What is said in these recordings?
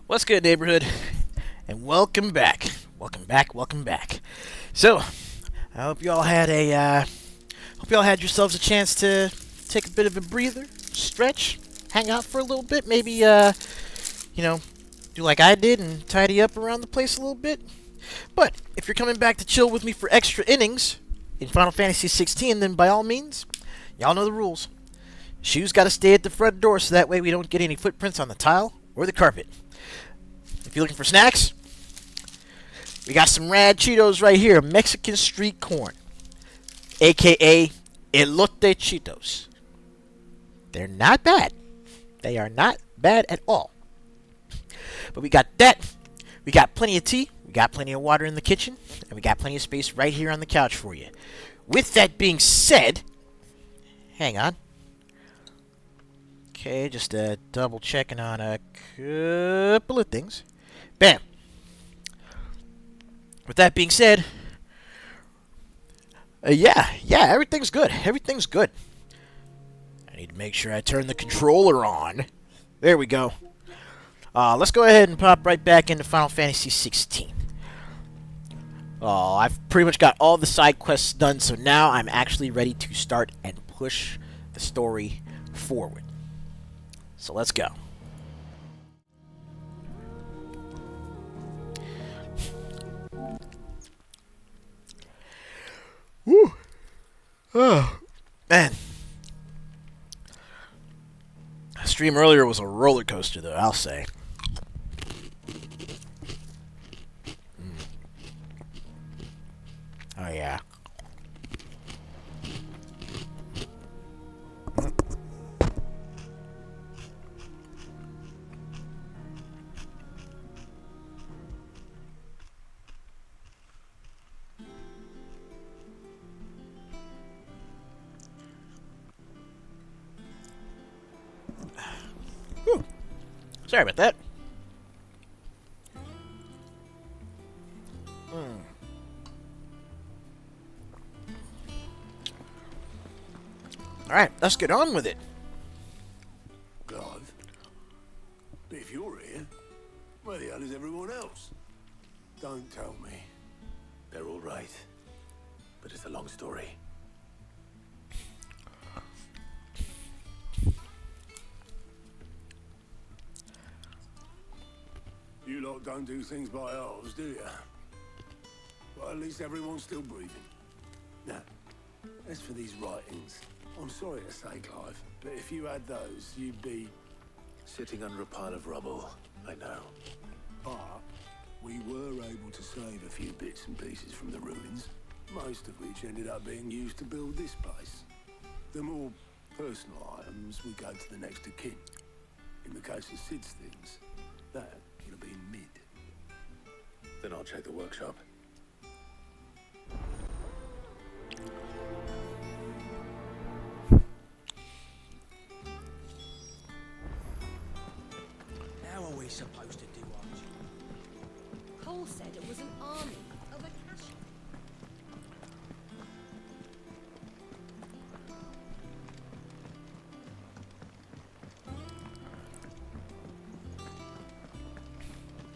What's good, neighborhood? And welcome back. Welcome back. Welcome back. So, I hope you all had yourselves a chance to take a bit of a breather, stretch, hang out for a little bit, maybe do like I did and tidy up around the place a little bit. But if you're coming back to chill with me for extra innings in Final Fantasy 16, then by all means, y'all know the rules. Shoes got to stay at the front door so that way we don't get any footprints on the tile or the carpet. If you're looking for snacks, we got some rad Cheetos right here, Mexican street corn, aka elote Cheetos. They're not bad. They are not bad at all. But we got that. We got plenty of tea. We got plenty of water in the kitchen. And we got plenty of space right here on the couch for you. With that being said, hang on. Okay, just double checking on a couple of things. Bam. With that being said, yeah, everything's good. Everything's good. I need to make sure I turn the controller on. There we go. Let's go ahead and pop right back into Final Fantasy 16. I've pretty much got all the side quests done, so now I'm actually ready to start and push the story forward. So let's go. Woo. Oh, man. The stream earlier was a roller coaster, though, I'll say. Oh, yeah. Whew. Sorry about that. Alright, let's get on with it. Clive, but if you're here, where the hell is everyone else? Don't tell me. They're all right, but it's a long story. You lot don't do things by halves, do you? Well, at least everyone's still breathing. Now, as for these writings, I'm sorry to say, Clive, but if you had those, you'd be sitting under a pile of rubble. I know. But we were able to save a few bits and pieces from the ruins, most of which ended up being used to build this place. The more personal items we go to the next of kin. In the case of Sid's things, that would have been mid. Then I'll check the workshop. How are we supposed to do our job? Cole said it was an army of a cash.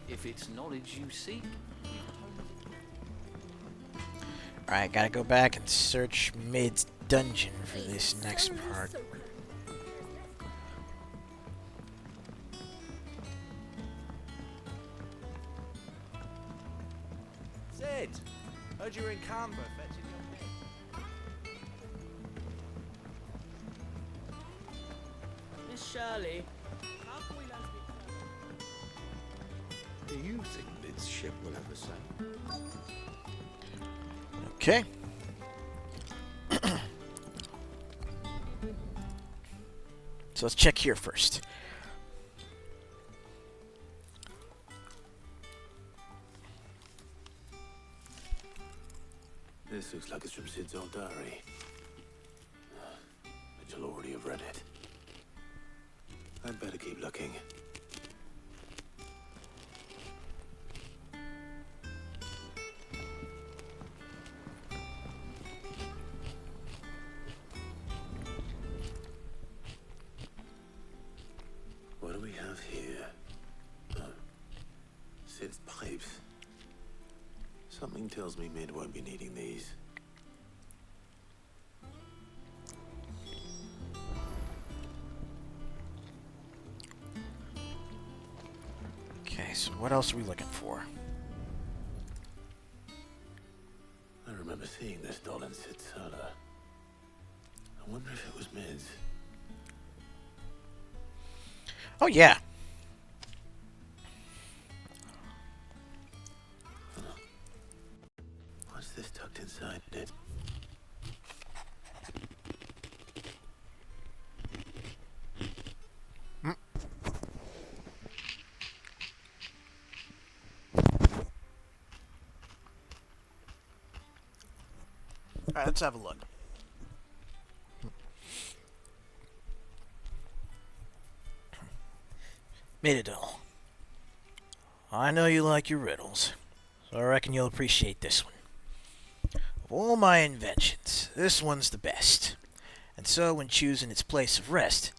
If it's knowledge you seek, Alright, gotta go back and search Mid's dungeon for this next part. Sid, heard you were in Canberra fetching your pet. Miss Shirley, how can we learn to be Do you think Lid's ship will ever sail? Okay. So let's check here first. This looks like it's from Sid's old diary. But you'll already have read it. I'd better keep looking. What do we have here? Something tells me Mid won't be needing these. Okay, so what else are we looking for? I remember seeing this doll in Sid's cellar. I wonder if it was Mid's. Oh, yeah. What's this tucked inside it? Alright, let's have a look. Midadol. I know you like your riddles, so I reckon you'll appreciate this one. Of all my inventions, this one's the best. And so, when choosing its place of rest,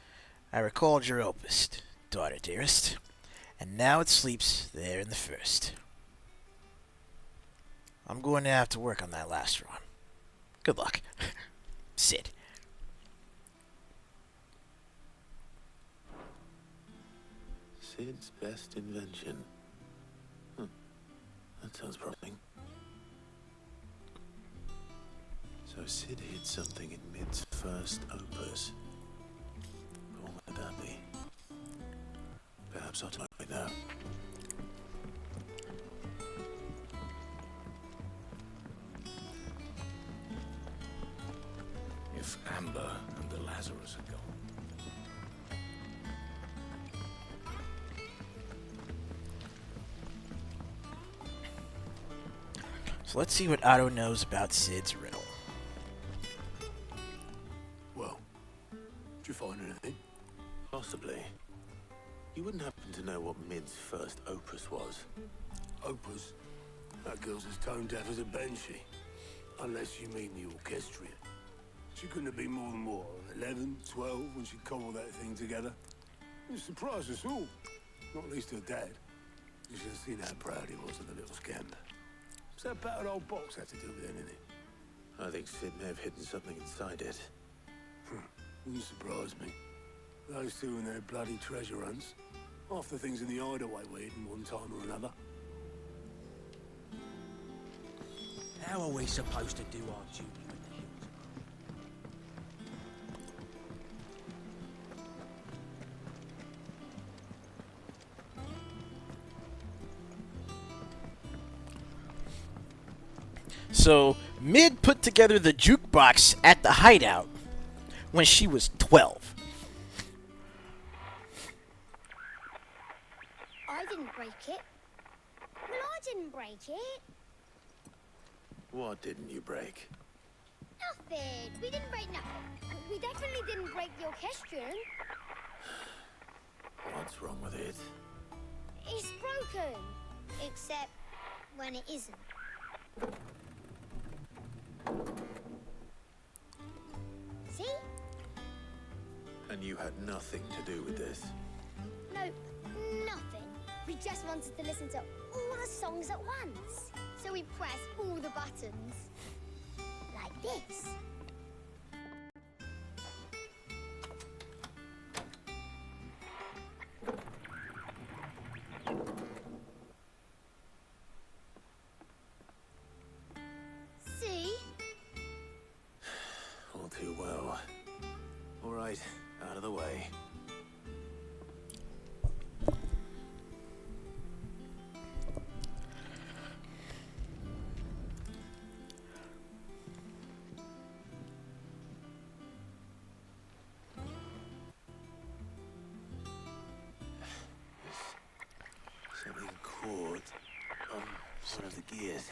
I recalled your opus, daughter dearest, and now it sleeps there in the first. I'm going to have to work on that last one. Good luck. Sid. Sid's best invention. That sounds promising. So Sid hid something in Mid's first opus. What would that be? Perhaps I'll tell you right now. If Amber and the Lazarus are gone. So let's see what Otto knows about Sid's riddle. Well, did you find anything? Possibly. You wouldn't happen to know what Mid's first opus was? Opus? That girl's as tone deaf as a banshee. Unless you mean the orchestrion. She couldn't have been more than what, 11, 12 when she cobbled that thing together? It surprised us all. Not least her dad. You should have seen how proud he was of the little scamp. What's that battered old box have to do with anything? I think Sid may have hidden something inside it. Wouldn't surprise me. Those two and their bloody treasure hunts. Half the things in the hideaway were hidden one time or another. How are we supposed to do our duty when the hills So, Mid put together the jukebox at the hideout when she was 12. I didn't break it. Well, I didn't break it. What didn't you break? Nothing. We didn't break nothing. We definitely didn't break the orchestrion. What's wrong with it? It's broken. Except when it isn't. See? And you had nothing to do with this? Nope, nothing. We just wanted to listen to all the songs at once. So we pressed all the buttons. Like this. See? All too well. All right, out of the way. Something caught on one of the gears.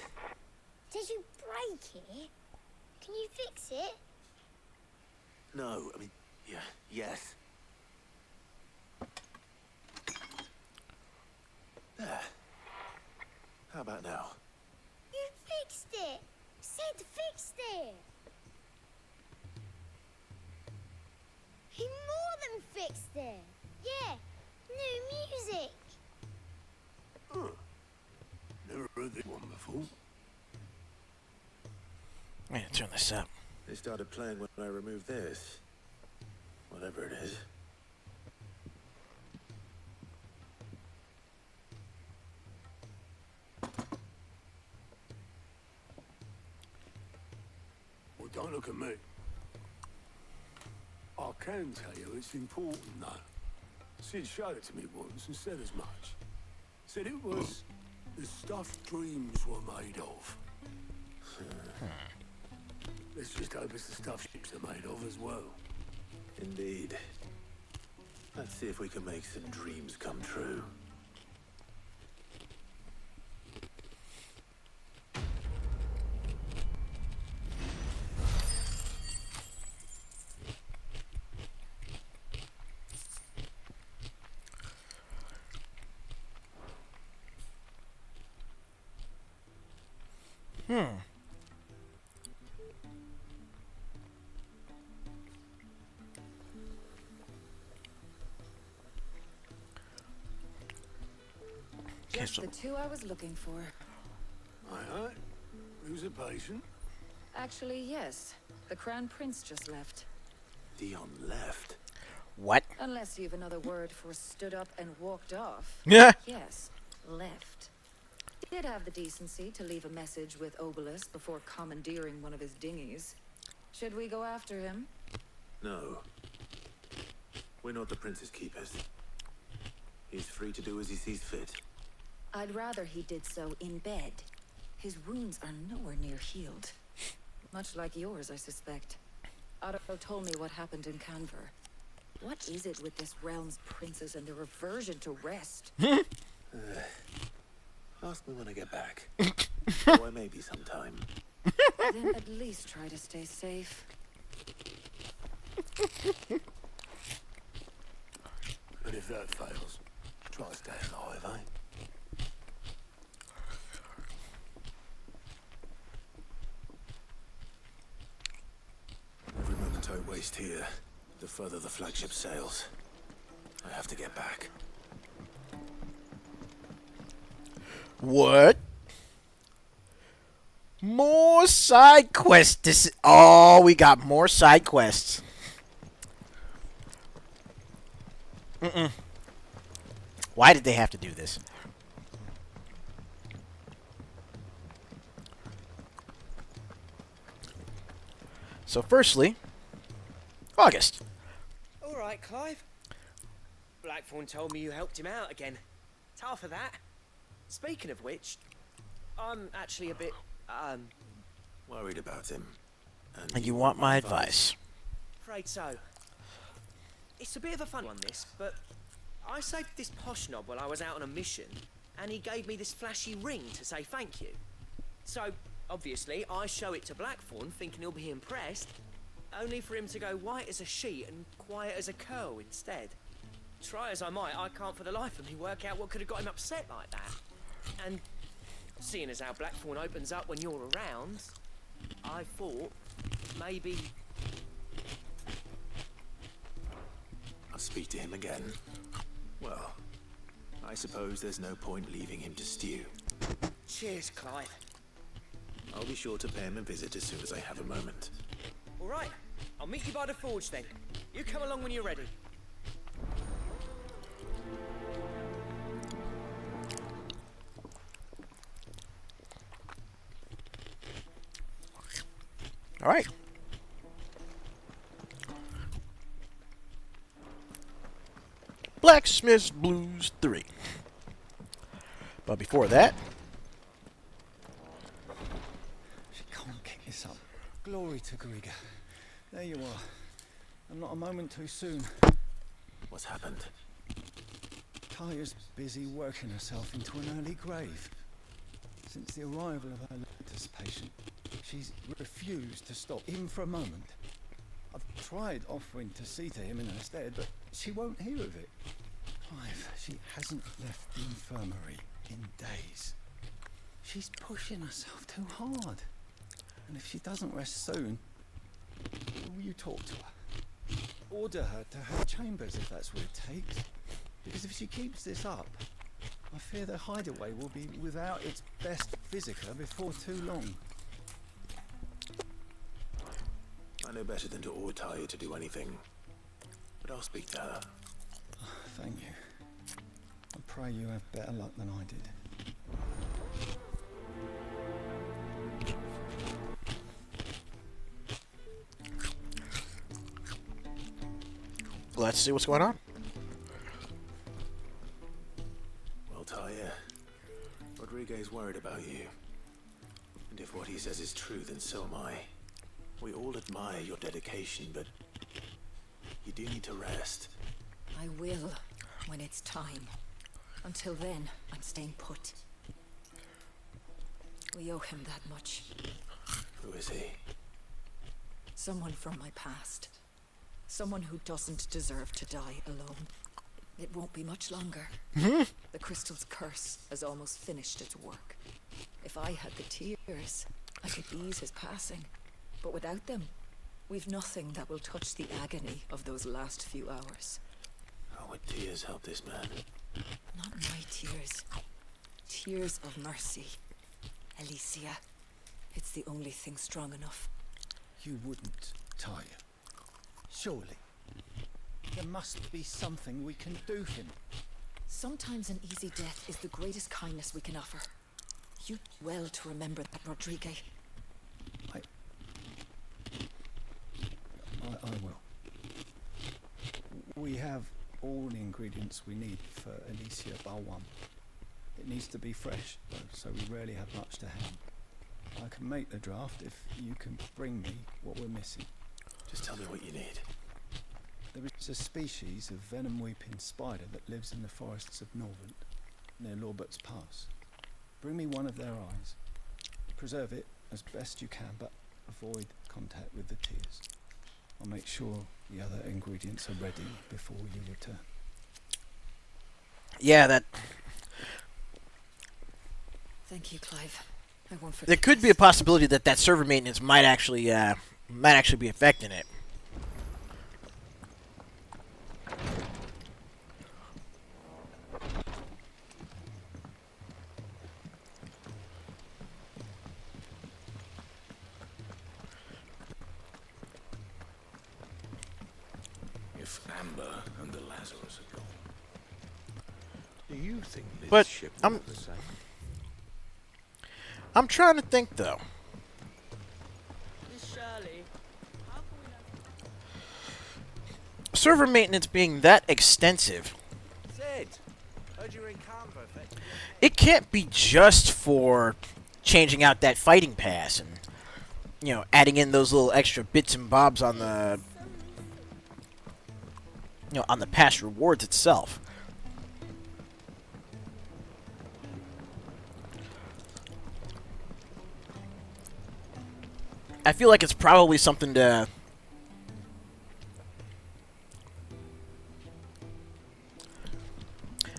Did you break it? Can you fix it? No, I mean, yeah, yes. There. How about now? You fixed it! Sid fixed it! He more than fixed it! Yeah, new music! Huh. Never heard this one before. I'm gonna turn this up. They started playing when I removed this. Whatever it is. Well, don't look at me. I can tell you it's important, though. Sid showed it to me once and said as much. Said it was the stuff dreams were made of. Let's just hope it's the stuff ships are made of as well. Indeed. Let's see if we can make some dreams come true. Just the two I was looking for. Aye. Who's a patient? Actually, yes. The Crown Prince just left. Dion left. What? Unless you've another word for stood up and walked off. Yeah. Yes, left. He did have the decency to leave a message with Obelisk before commandeering one of his dinghies. Should we go after him? No. We're not the prince's keepers. He's free to do as he sees fit. I'd rather he did so in bed. His wounds are nowhere near healed. Much like yours, I suspect. Otto told me what happened in Canver. What is it with this realm's princes and their aversion to rest? Ask me when I get back. Or I may be sometime. Then at least try to stay safe. And if that fails, try to stay alive, eh? Every moment I waste here, the further the flagship sails. I have to get back. What? More side quests. Oh, we got more side quests. Why did they have to do this? So, firstly, August. All right, Clive. Blackthorn told me you helped him out again. Tough for that. Speaking of which, I'm actually a bit, Worried about him. And you want my advice? afraid so. It's a bit of a fun one, this, but I saved this posh knob while I was out on a mission, and he gave me this flashy ring to say thank you. So, obviously, I show it to Blackthorn, thinking he'll be impressed, only for him to go white as a sheet and quiet as a curl instead. Try as I might, I can't for the life of me work out what could have got him upset like that. And seeing as how Blackthorn opens up when you're around, I thought maybe... I'll speak to him again. Well, I suppose there's no point leaving him to stew. Cheers, Clive. I'll be sure to pay him a visit as soon as I have a moment. All right, I'll meet you by the forge then. You come along when you're ready. All right. Blacksmith's Blues 3. But before that, She can't kick this up. Glory to Griga. There you are. And not a moment too soon. What's happened? Talia's busy working herself into an early grave. Since the arrival of her latest patient, she's refused to stop, even for a moment. I've tried offering to see to him in her stead, but she won't hear of it. Clive, she hasn't left the infirmary in days. She's pushing herself too hard. And if she doesn't rest soon, will you talk to her? Order her to her chambers if that's what it takes. Because if she keeps this up, I fear the hideaway will be without its best visitor before too long. know better than to order Talia to do anything. But I'll speak to her. Thank you. I pray you have better luck than I did. Let's see what's going on. Well, Talia, Rodriguez worried about you. And if what he says is true, then so am I. We all admire your dedication, but you do need to rest. I will, when it's time. Until then, I'm staying put. We owe him that much. Who is he? Someone from my past. Someone who doesn't deserve to die alone. It won't be much longer. The crystal's curse has almost finished its work. If I had the tears, I could ease his passing. But without them, we've nothing that will touch the agony of those last few hours. How would tears help this man? Not my tears. Tears of mercy. Alicia. It's the only thing strong enough. You wouldn't, Talia. Surely. There must be something we can do for him. Sometimes an easy death is the greatest kindness we can offer. You do well to remember that, Rodriguez. I will. We have all the ingredients we need for Alicia Balwam. It needs to be fresh, though, so we rarely have much to hand. I can make the draft if you can bring me what we're missing. Just tell me what you need. There is a species of venom-weeping spider that lives in the forests of Norvent, near Lorbert's Pass. Bring me one of their eyes. Preserve it as best you can, but avoid contact with the tears. I'll make sure the other ingredients are ready before you return. Yeah, that... Thank you, Clive. I won't forget. There could be a possibility that that server maintenance might actually be affecting it. If Amber and the Lazarus are gone, do you think this But ship I'm- will the same? I'm trying to think, though. Miss Shirley, how can we let... Server maintenance being that extensive, Sid, heard you were in Canva. it can't be just for changing out that fighting pass and, you know, adding in those little extra bits and bobs on the, you know, on the pass rewards itself. I feel like it's probably something to...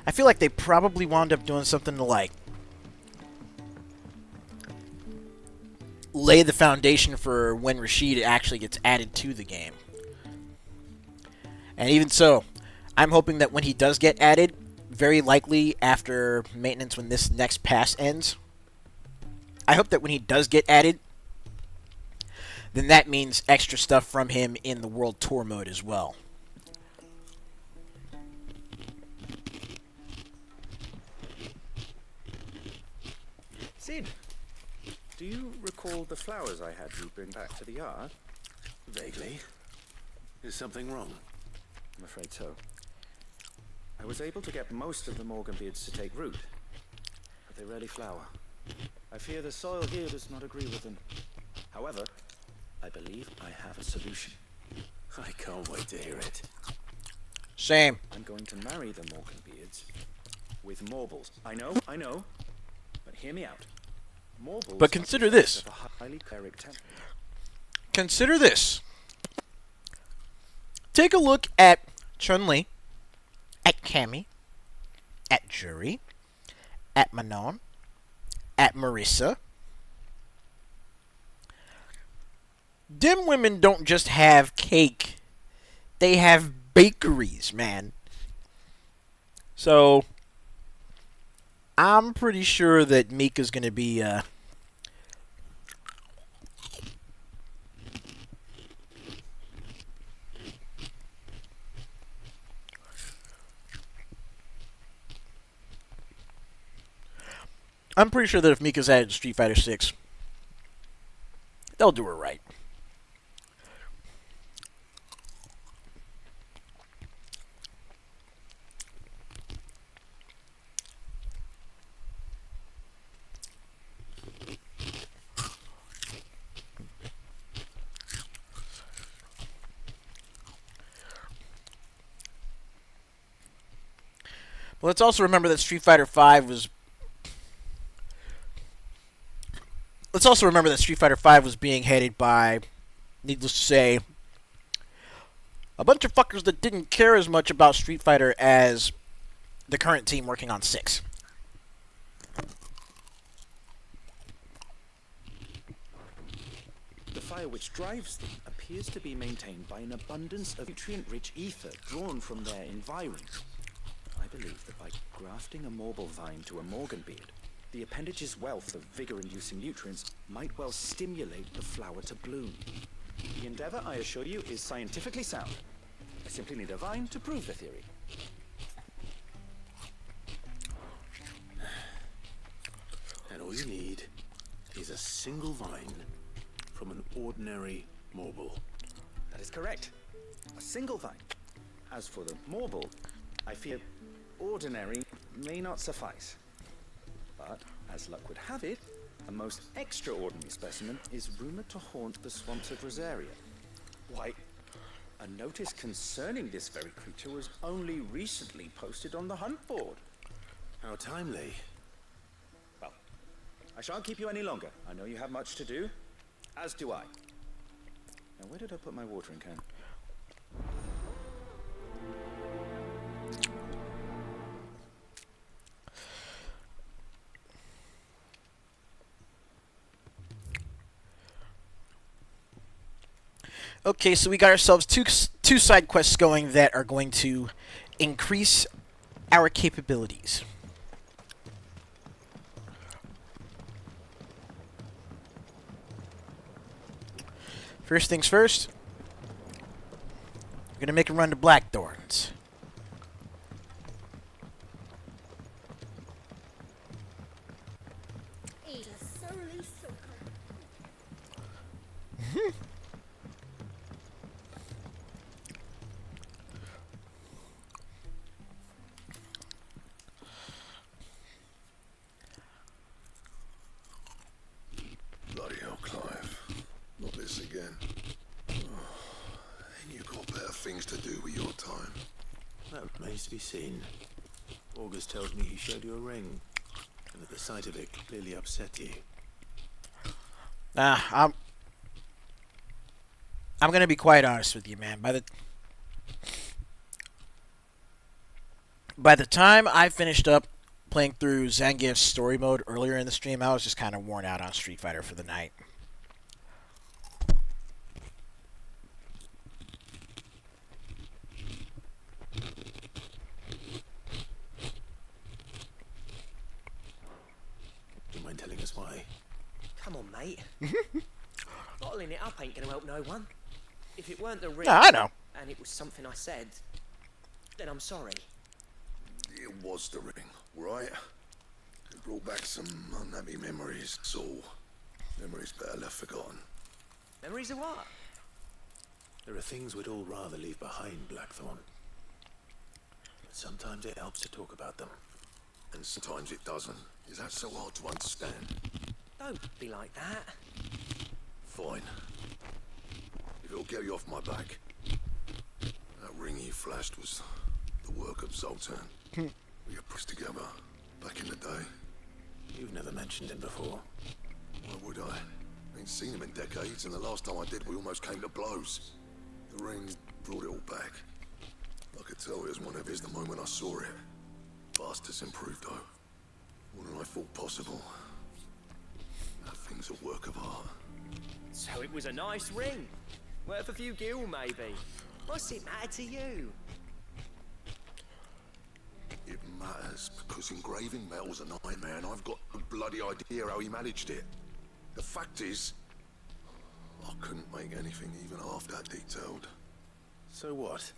I feel like they probably wound up doing something to, like, lay the foundation for when Rashid actually gets added to the game. And even so, I'm hoping that when he does get added, very likely after maintenance when this next pass ends, I hope that when he does get added, then that means extra stuff from him in the World Tour mode as well. Sid, do you recall the flowers I had you bring back to the yard? Vaguely. Is something wrong? I'm afraid so. I was able to get most of the Morganbeards to take root, but they rarely flower. I fear the soil here does not agree with them. However, I believe I have a solution. I can't wait to hear it. Same. I'm going to marry the Morganbeards with Morbles. I know, but hear me out. Morbles But consider this. of a highly cleric temple. Consider this. Take a look at Chun-Li, at Cammy, at Jury, at Manon, at Marissa. Dim women don't just have cake. They have bakeries, man. So, I'm pretty sure that Mika's going to be, I'm pretty sure that if Mika's added Street Fighter 6, they'll do her right. But let's also remember that Street Fighter 5 was. Let's also remember that Street Fighter 5 was being headed by, needless to say, a bunch of fuckers that didn't care as much about Street Fighter as the current team working on 6. The fire which drives them appears to be maintained by an abundance of nutrient-rich ether drawn from their environs. I believe that by grafting a marble vine to a Morgan beard, the appendage's wealth of vigor-inducing nutrients might well stimulate the flower to bloom. The endeavor, I assure you, is scientifically sound. I simply need a vine to prove the theory. And all you need is a single vine from an ordinary marble. That is correct. A single vine. As for the marble, I fear ordinary may not suffice. But, as luck would have it, a most extraordinary specimen is rumored to haunt the swamps of Rosaria. Why, a notice concerning this very creature was only recently posted on the hunt board. How timely. Well, I shan't keep you any longer. I know you have much to do, as do I. Now, where did I put my watering can? Okay, so we got ourselves two side quests going that are going to increase our capabilities. First things first, we're going to make a run to Blackthorns. Bloody hell, Clive. Not this again. You got better things to do with your time. That remains to be seen. August tells me he showed you a ring, and that the sight of it clearly upset you. I'm gonna be quite honest with you, man. By the time I finished up playing through Zangief's story mode earlier in the stream, I was just kind of worn out on Street Fighter for the night. Do you mind telling us why? Come on, mate. Bottling it up ain't gonna help no one. If it weren't the ring, Yeah, I know. and it was something I said, then I'm sorry. It was the ring, right? It brought back some unhappy memories, so memories better left forgotten. Memories of what? There are things we'd all rather leave behind, Blackthorn. But sometimes it helps to talk about them. And sometimes it doesn't. Is that so hard to understand? Don't be like that. Fine. If it'll get you off my back. That ring you flashed was the work of Zoltan. We were pushed together back in the day. You've never mentioned him before. Why would I? Ain't seen him in decades, and the last time I did, we almost came to blows. The ring brought it all back. I could tell it was one of his the moment I saw it. Bastard's improved, though. More than I thought possible. That thing's a work of art. So it was a nice ring. Worth a few gil, maybe. What's it matter to you? It matters, because engraving metal's a nightmare, and I've got no bloody idea how he managed it. The fact is, I couldn't make anything even half that detailed. So what?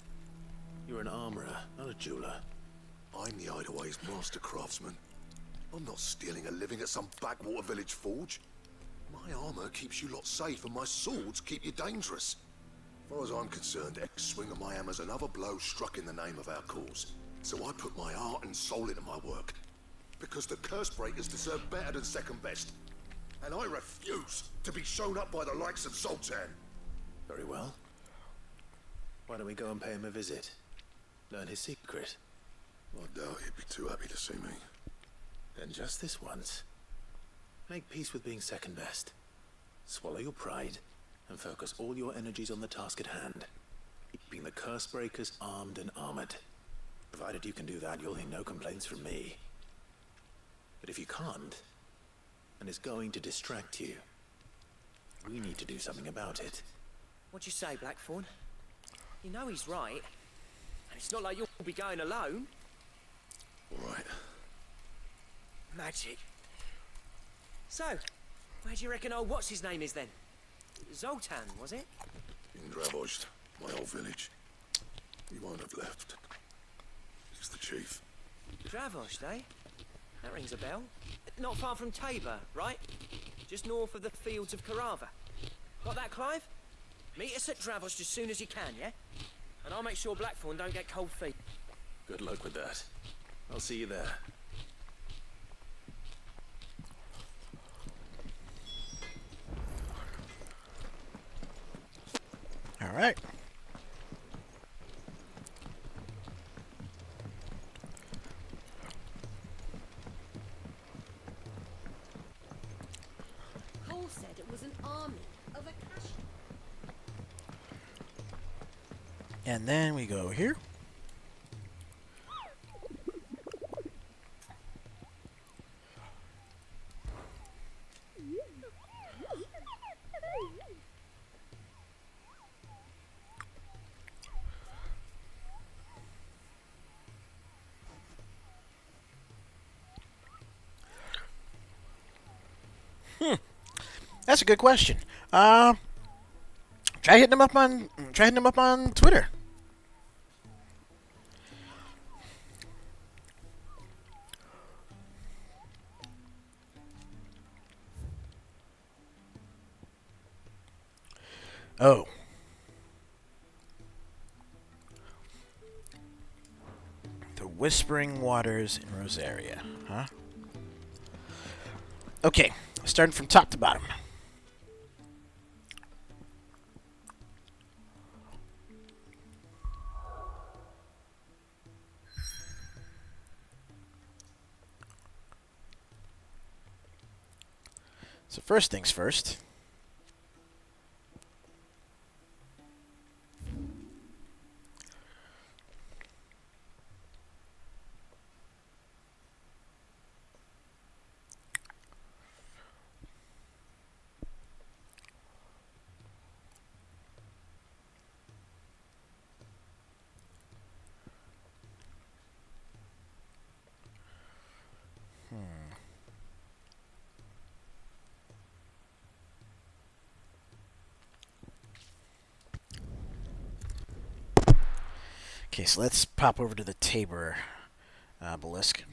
You're an armorer, not a jeweler. I'm the Hideaway's master craftsman. I'm not stealing a living at some backwater village forge. My armor keeps you lot safe, and my swords keep you dangerous. As far as I'm concerned, every swing of my hammer's another blow struck in the name of our cause. So I put my heart and soul into my work. Because the curse breakers deserve better than second best. And I refuse to be shown up by the likes of Zoltan. Very well. Why don't we go and pay him a visit? Learn his secret. I doubt he'd be too happy to see me. Then just this once. Make peace with being second best. Swallow your pride and focus all your energies on the task at hand. Keeping the curse breakers armed and armored. Provided you can do that, you'll hear no complaints from me. But if you can't, and it's going to distract you, we need to do something about it. What'd you say, Blackthorn? You know he's right. And it's not like you'll be going alone. All right. Magic. So, where do you reckon old what's-his-name is then? Zoltan, was it? In Dravozd, my old village. He won't have left. He's the chief. Dravozd, eh? That rings a bell. Not far from Tabor, right? Just north of the fields of Carava. Got that, Clive? Meet us at Dravozd as soon as you can, yeah? And I'll make sure Blackthorn don't get cold feet. Good luck with that. I'll see you there. All right. Cole said it was an army of Akashi. And then we go here. That's a good question. Try hitting him up on Twitter. Oh. The Whispering Waters in Rosaria, huh? Okay, starting from top to bottom. So first things first. Okay, so let's pop over to the Tabor Obelisk.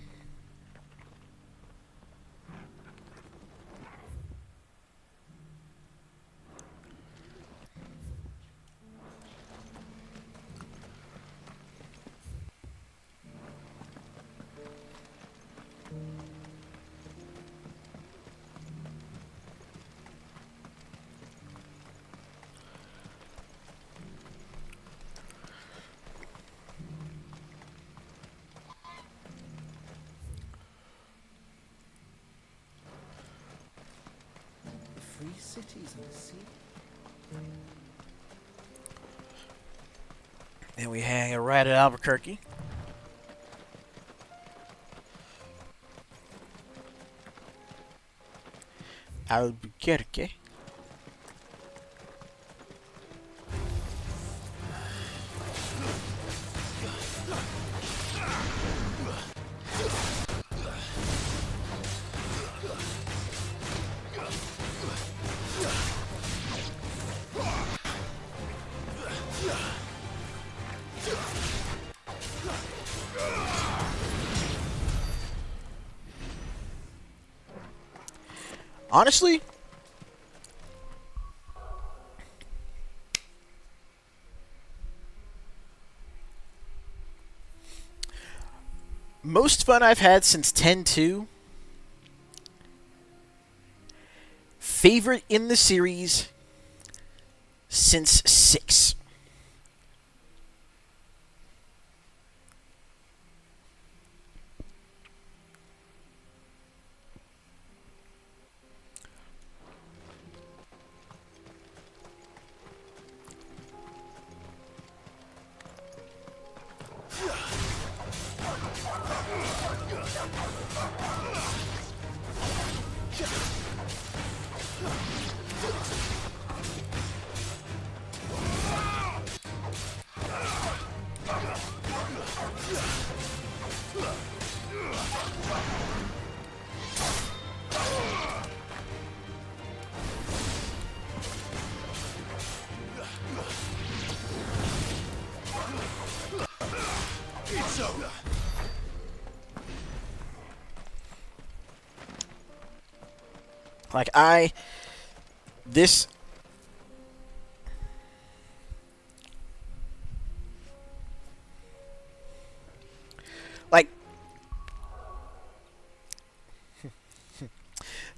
Free cities and the sea. Then we hang right at Albuquerque. Albuquerque. honestly, most fun I've had since 10-2. Favorite in the series since 6. Like, this, like,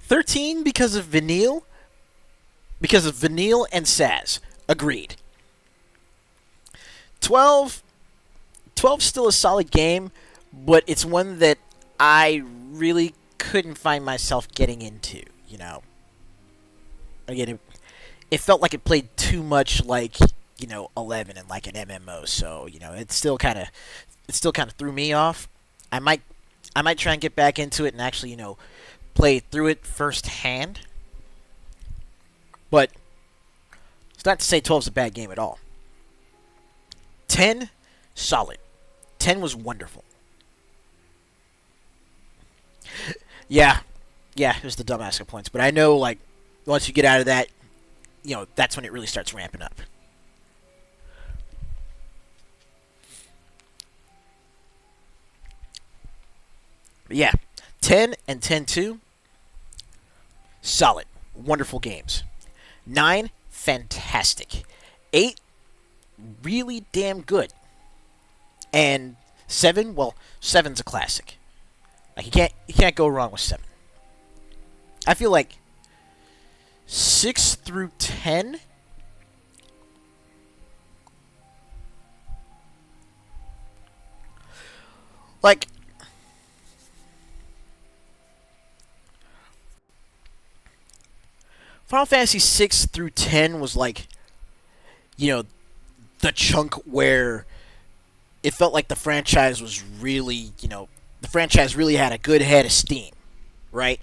13 because of Vanille and Saz. Agreed. 12 still a solid game, but it's one that I really couldn't find myself getting into, you know. Again, it felt like it played too much like, 11 and like an MMO, so, it still kind of threw me off. I might try and get back into it and actually, play through it firsthand. But it's not to say 12's a bad game at all. 10, solid. 10 was wonderful. Yeah, it was the dumbass of points. But I know, like, once you get out of that, that's when it really starts ramping up. But yeah, 10 and 10-2, solid. Wonderful games. 9, fantastic. 8, really damn good. And 7, well, 7's a classic. Like, you can't go wrong with 7. I feel like 6 through 10, like, Final Fantasy 6 through 10 was like, the chunk where it felt like the franchise was really, the franchise really had a good head of steam, right?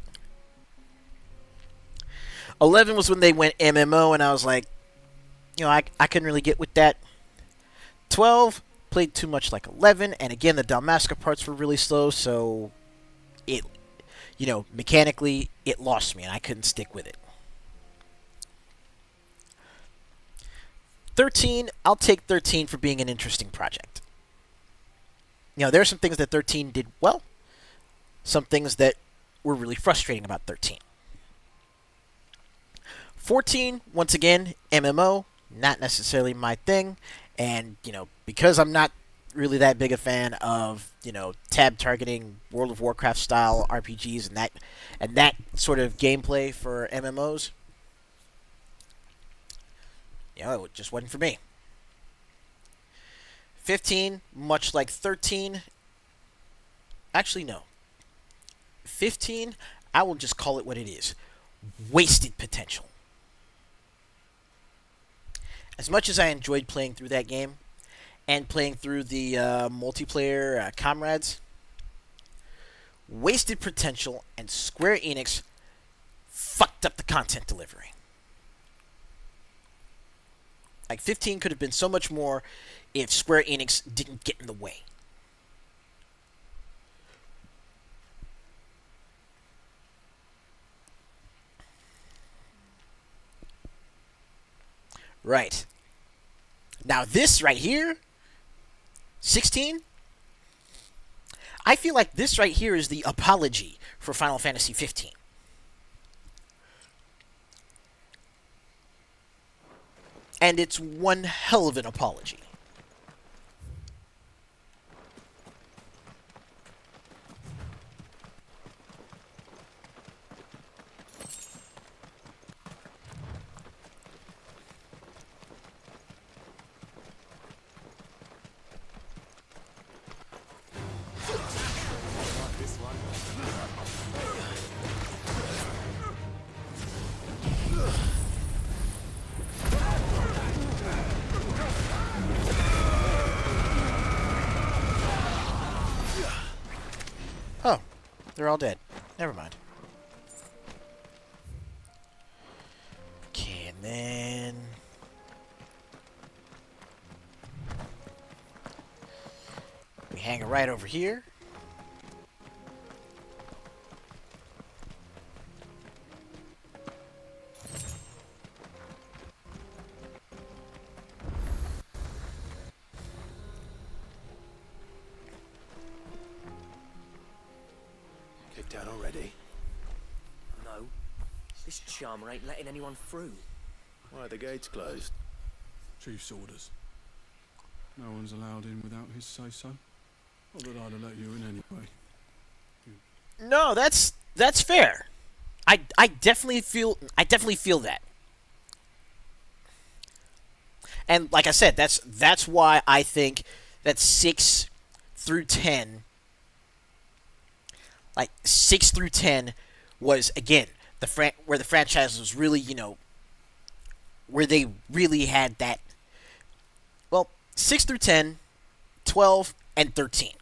11 was when they went MMO, and I was like, I couldn't really get with that. 12 played too much like 11, and again, the Dalmasca parts were really slow, so it, mechanically, it lost me, and I couldn't stick with it. 13, I'll take 13 for being an interesting project. There are some things that 13 did well, some things that were really frustrating about 13. 14, once again, MMO, not necessarily my thing, and, because I'm not really that big a fan of, tab targeting, World of Warcraft style RPGs and that sort of gameplay for MMOs, it just wasn't for me. 15, much like 13, actually no. 15, I will just call it what it is. Wasted potential. As much as I enjoyed playing through that game, and playing through the multiplayer comrades, wasted potential, and Square Enix fucked up the content delivery. Like, 15 could have been so much more if Square Enix didn't get in the way. Right. Now this right here, 16, I feel like this right here is the apology for Final Fantasy 15. And it's one hell of an apology. Oh, they're all dead. Never mind. Okay, and then... we hang it right over here. Kicked out already? No. This charmer ain't letting anyone through. Why are the gates closed? Chief's orders. No one's allowed in without his say-so. Not that I'd have let you in anyway. No, that's fair. I definitely feel that. And like I said, that's why I think that 6 through 10, like 6 through 10, was again where the franchise was really, where they really had that. Well, 6 through 10, 12, and 13,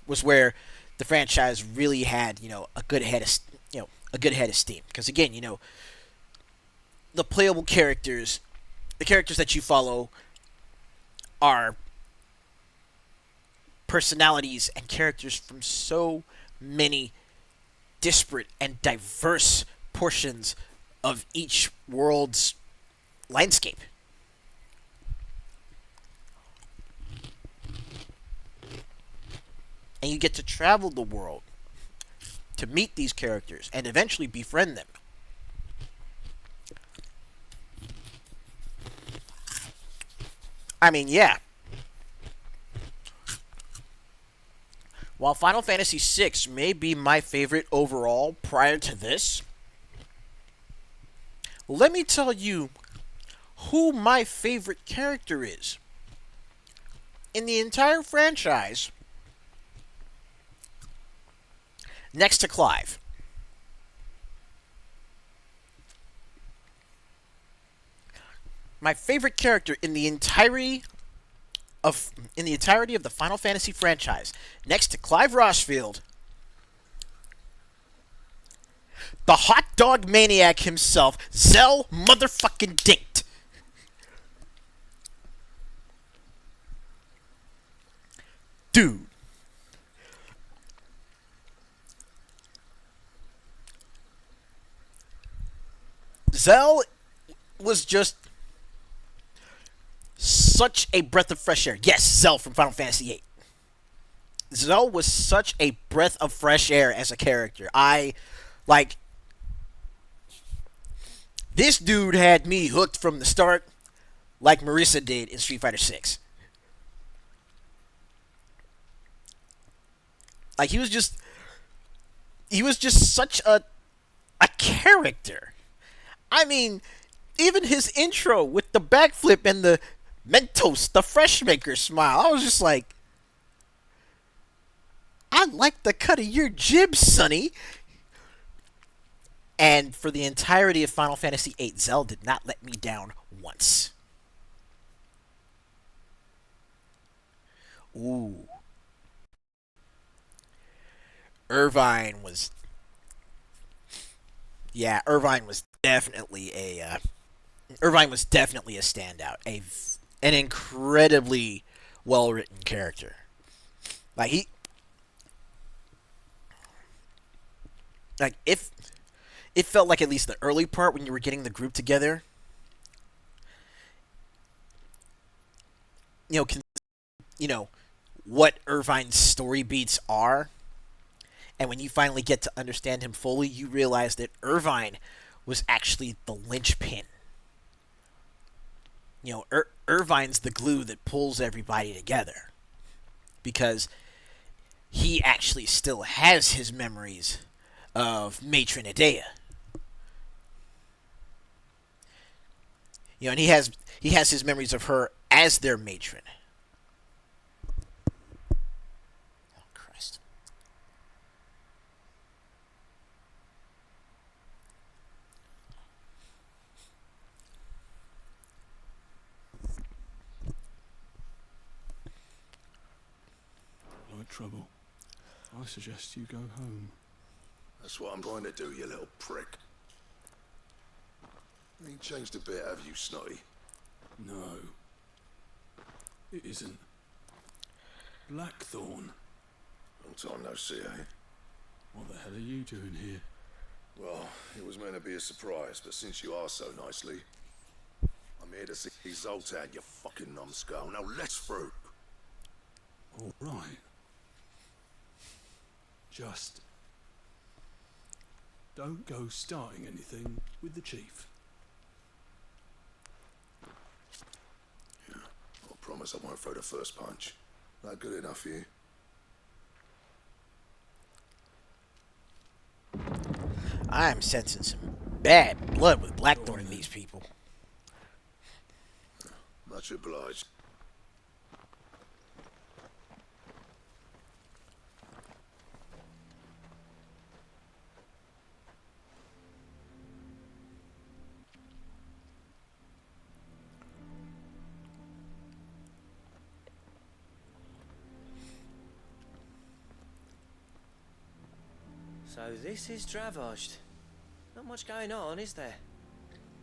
was where the franchise really had, a good head of steam. Because again, the playable characters, the characters that you follow, are personalities and characters from so many disparate and diverse portions of each world's landscape. And you get to travel the world to meet these characters and eventually befriend them. I mean, yeah. While Final Fantasy VI may be my favorite overall prior to this, let me tell you who my favorite character is. In the entire franchise, next to Clive. My favorite character in the entirety of the Final Fantasy franchise, next to Clive Rossfield, the hot dog maniac himself, Zell motherfucking Dinkt. Dude. Zell was just such a breath of fresh air. Yes, Zell from Final Fantasy VIII. Zell was such a breath of fresh air as a character. This dude had me hooked from the start, like Marissa did in Street Fighter 6. Like, he was just such a character. I mean, even his intro with the backflip and the Mentos, the fresh maker smile. I was just like, I like the cut of your jib, Sonny. And for the entirety of Final Fantasy VIII, Zell did not let me down once. Ooh. Irvine was definitely a standout. An incredibly well-written character. If it felt like at least the early part when you were getting the group together, what Irvine's story beats are, and when you finally get to understand him fully, you realize that Irvine was actually the linchpin Irvine's the glue that pulls everybody together, because he actually still has his memories of Matron Adea. And he has his memories of her as their matron. Oh Christ. Like trouble. I suggest you go home. That's what I'm going to do, you little prick. You ain't changed a bit, have you, Snotty? No. It isn't. Blackthorn. Long time no see, eh? What the hell are you doing here? Well, it was meant to be a surprise, but since you are so nicely, I'm here to see Zoltan, you fucking numbskull. Now let's through. All right. Just don't go starting anything with the chief. Yeah, I promise I won't throw the first punch. That good enough for you? I'm sensing some bad blood with Blackthorn in these people. Much obliged. So this is Dravaged. Not much going on, is there?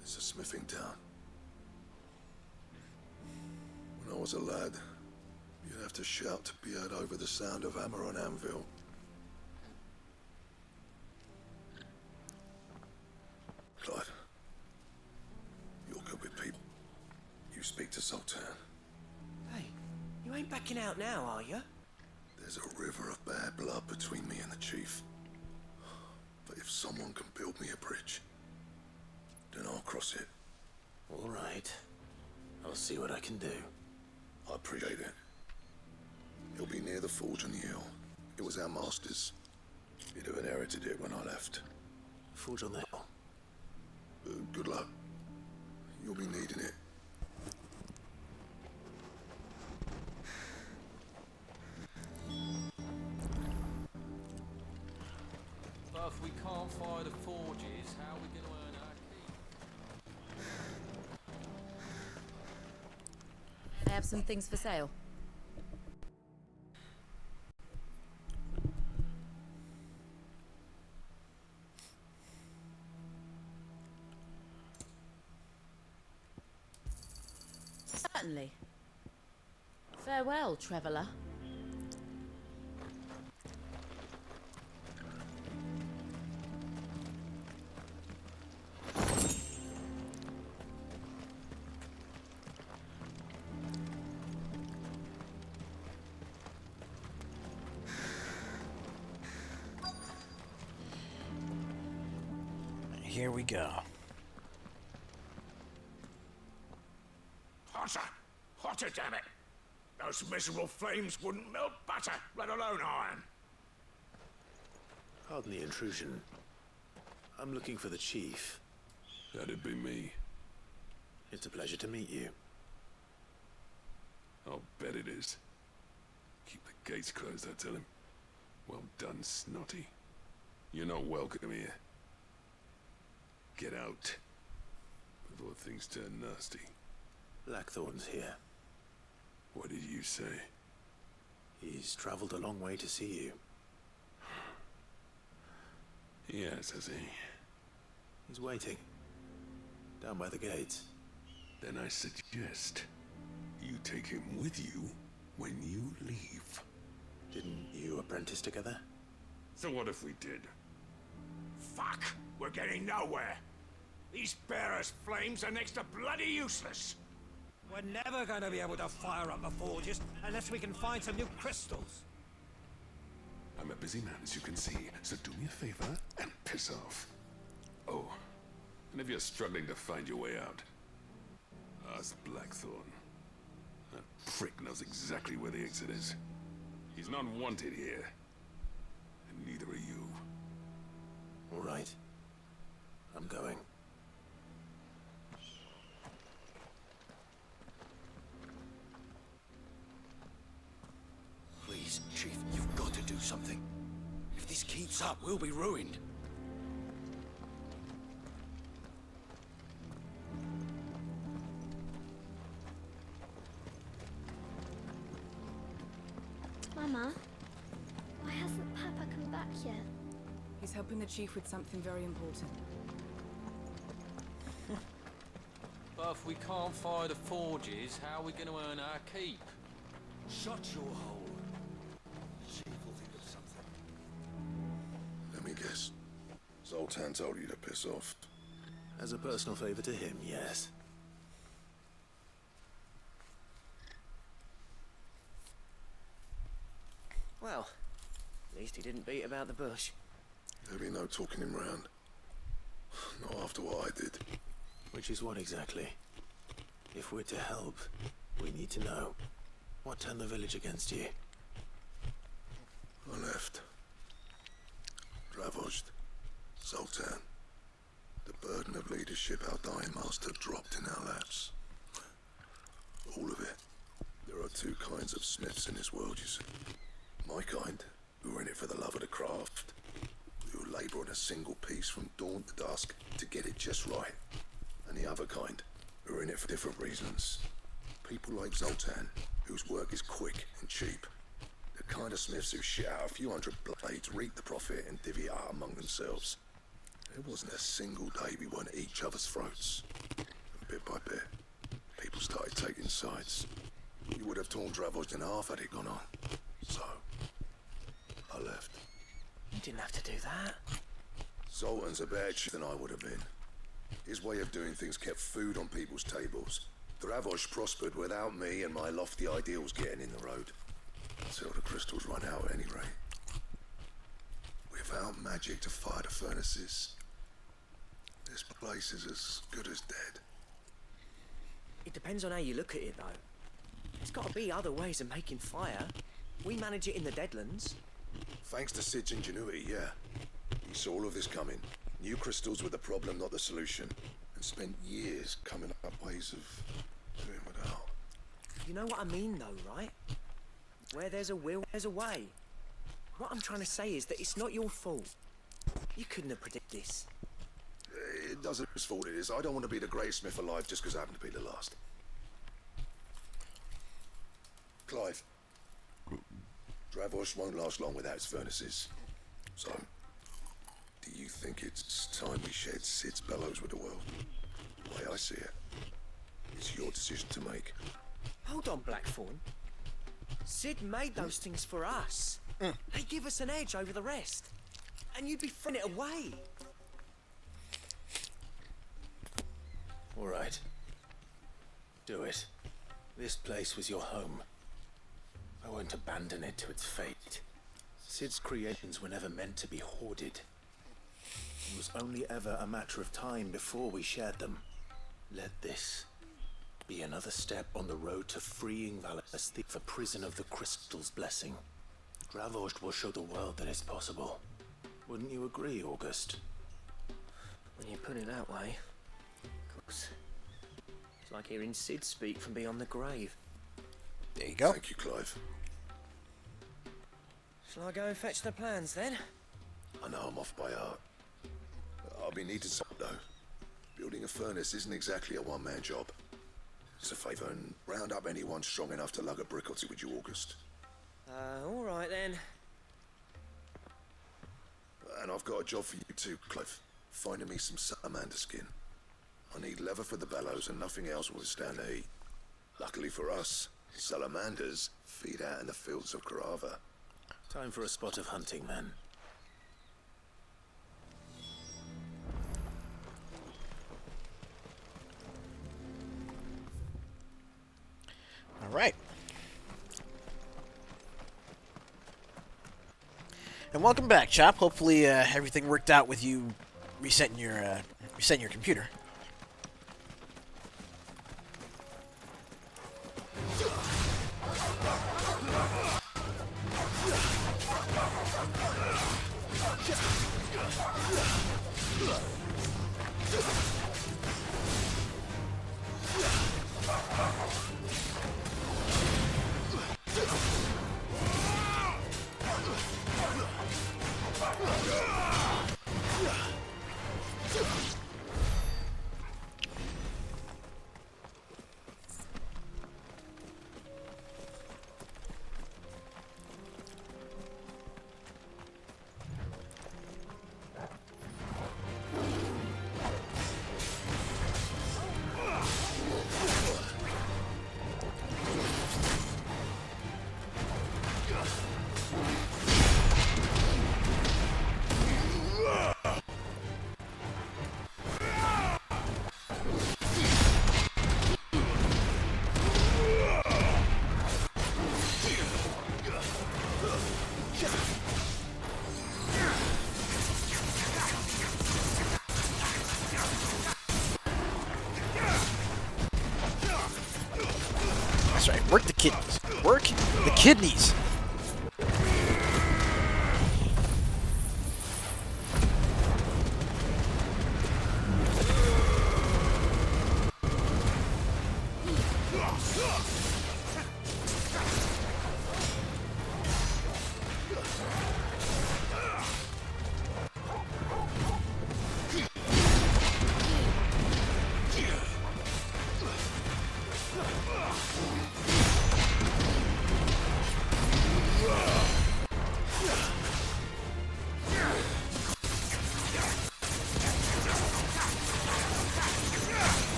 It's a smithing town. When I was a lad, you'd have to shout to be heard over the sound of hammer on anvil. Clive, you're good with people. You speak to Sultan. Hey, you ain't backing out now, are you? There's a river of bad blood between me and the chief. But if someone can build me a bridge, then I'll cross it. All right. I'll see what I can do. I appreciate it. It'll be near the forge on the hill. It was our master's. He'd have inherited it when I left. Forge on the hill. Good luck. You'll be needing it. But if we can't fire the forges, how are we going to earn our keep? I have some things for sale. Certainly. Farewell, traveller. Here we go. Hotter! Hotter, damn it! Those miserable flames wouldn't melt butter, let alone iron. Pardon the intrusion. I'm looking for the chief. That'd be me. It's a pleasure to meet you. I'll bet it is. Keep the gates closed, I tell him. Well done, Snotty. You're not welcome here. Get out before things turn nasty. Blackthorn's here. What did you say? He's traveled a long way to see you. Yes, has he? He's waiting. Down by the gates. Then I suggest you take him with you when you leave. Didn't you apprentice together? So what if we did? Fuck! We're getting nowhere. These bearers' flames are next to bloody useless. We're never going to be able to fire up the forges unless we can find some new crystals. I'm a busy man, as you can see, so do me a favor and piss off. Oh, and if you're struggling to find your way out, Ask Blackthorn. That prick knows exactly where the exit is. He's not wanted here. And neither are you. All right. I'm going. Please, Chief, you've got to do something. If this keeps up, we'll be ruined. Mama, why hasn't Papa come back yet? He's helping the chief with something very important. But if we can't fire the forges, how are we going to earn our keep? Shut your hole. The Chief will think of something. Let me guess. Zoltan told you to piss off. As a personal favor to him, yes. Well, at least he didn't beat about the bush. There'll be no talking him round. Not after what I did. Which is what exactly? If we're to help, we need to know. What turned the village against you? I left. Dravojd. Zoltan. The burden of leadership our dying master dropped in our laps. All of it. There are two kinds of smiths in this world, you see. My kind, who are in it for the love of the craft, who labour on a single piece from dawn to dusk to get it just right. And the other kind, who are in it for different reasons. People like Zoltan, whose work is quick and cheap. The kind of smiths who shit out a few hundred blades, reap the profit, and divvy it out among themselves. There wasn't a single day we weren't at each other's throats. And bit by bit, people started taking sides. You would have torn Dravojd in half had it gone on. So, I left. You didn't have to do that. Zoltan's a better chief than I would have been. His way of doing things kept food on people's tables. Dravojd prospered without me and my lofty ideals getting in the road. Until the crystals run out at any rate. Without magic to fire the furnaces, this place is as good as dead. It depends on how you look at it, though. There's got to be other ways of making fire. We manage it in the Deadlands. Thanks to Sid's ingenuity, yeah. He saw all of this coming. Knew crystals were the problem, not the solution. And spent years coming up ways of doing without. You know what I mean, though, right? Where there's a will, there's a way. What I'm trying to say is that it's not your fault. You couldn't have predicted this. It doesn't his fault it is. I don't want to be the greatest smith alive just because I happen to be the last. Clive. Dravojd won't last long without its furnaces. So, do you think it's time we shared Sid's bellows with the world? The way I see it, it's your decision to make. Hold on, Blackthorn. Sid made those things for us. They give us an edge over the rest. And you'd be throwing it away. All right. Do it. This place was your home. I won't abandon it to its fate. Sid's creations were never meant to be hoarded. It was only ever a matter of time before we shared them. Let this be another step on the road to freeing Valis, the prison of the Crystal's blessing. Dravojd will show the world that it's possible. Wouldn't you agree, August? When you put it that way, of course. It's like hearing Sid speak from beyond the grave. There you go. Thank you, Clive. Shall I go and fetch the plans, then? I know I'm off by heart. I'll be needing some, though. Building a furnace isn't exactly a one-man job. It's a favour, and round up anyone strong enough to lug a brick or two with you, August. All right, then. And I've got a job for you too, Clive. Finding me some salamander skin. I need leather for the bellows and nothing else will withstand the heat. Luckily for us, salamanders feed out in the fields of Carava. Time for a spot of hunting, then. All right. And welcome back, Chop. Hopefully everything worked out with you resetting your computer. The kidneys.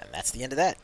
And that's the end of that.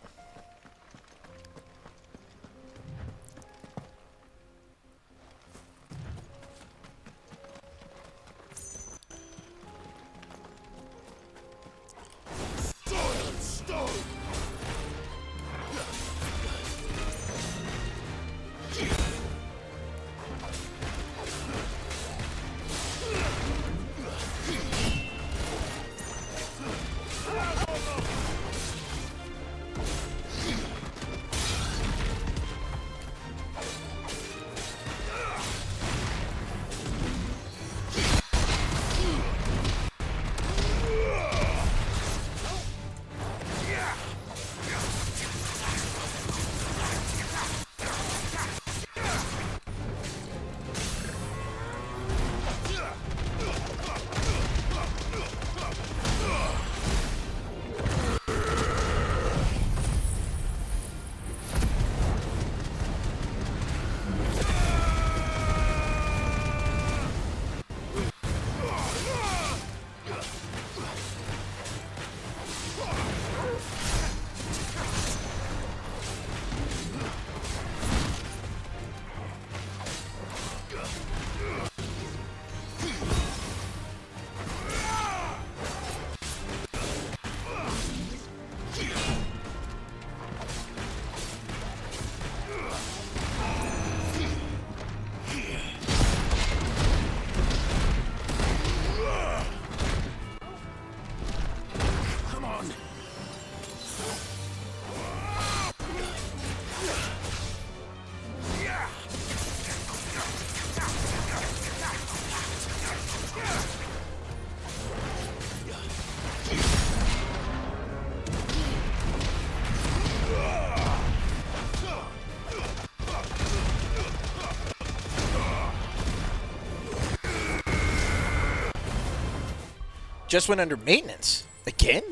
Just went under maintenance. Again?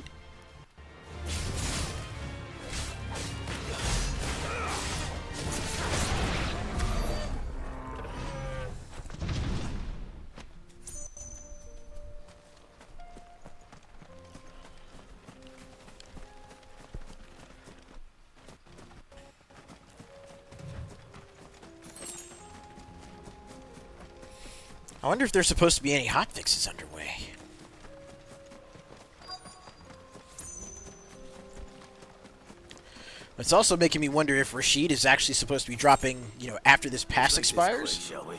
I wonder if there's supposed to be any hotfixes underway. It's also making me wonder if Rashid is actually supposed to be dropping, after this pass expires. Shall we?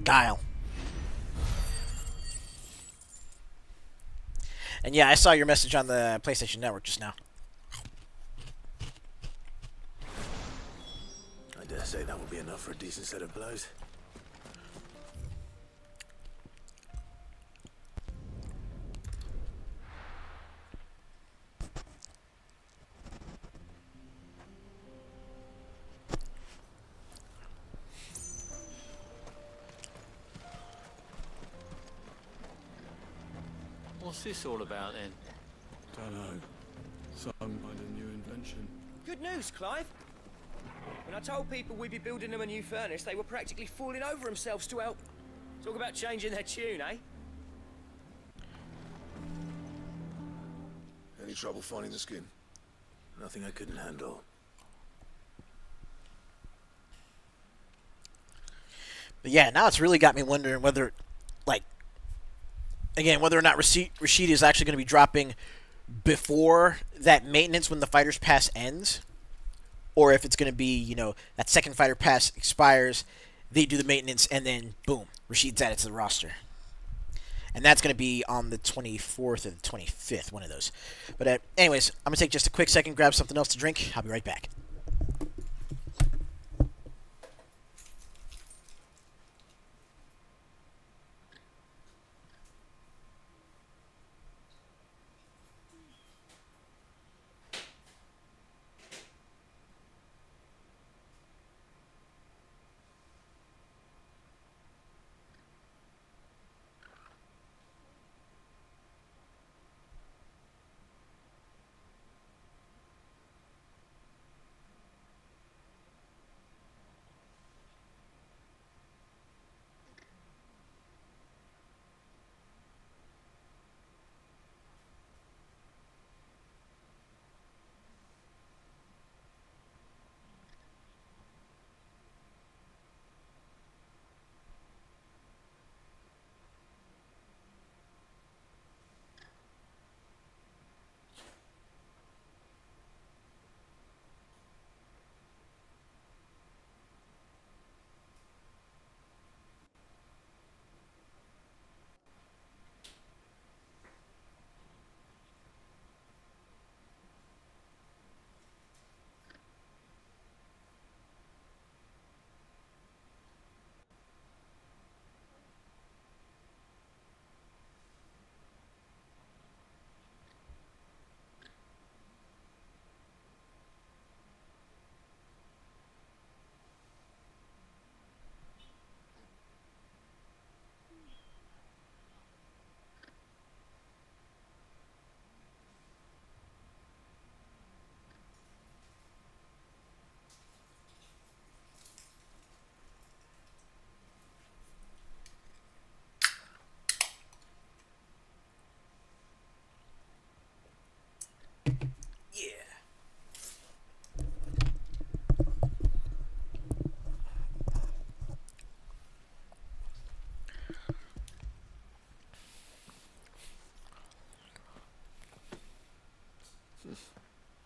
Guile. And yeah, I saw your message on the PlayStation Network just now. I dare say that will be enough for a decent set of blows. What's this all about then? Dunno. Some kind of new invention. Good news, Clive. When I told people we'd be building them a new furnace, they were practically falling over themselves to help. Talk about changing their tune, eh? Any trouble finding the skin? Nothing I couldn't handle. But yeah, now it's really got me wondering whether, like, again, whether or not Rashid is actually going to be dropping before that maintenance when the Fighter's Pass ends. Or if it's going to be, you know, that second Fighter Pass expires, they do the maintenance, and then, boom, Rashid's added to the roster. And that's going to be on the 24th or the 25th, one of those. But anyways, I'm going to take just a quick second, grab something else to drink. I'll be right back.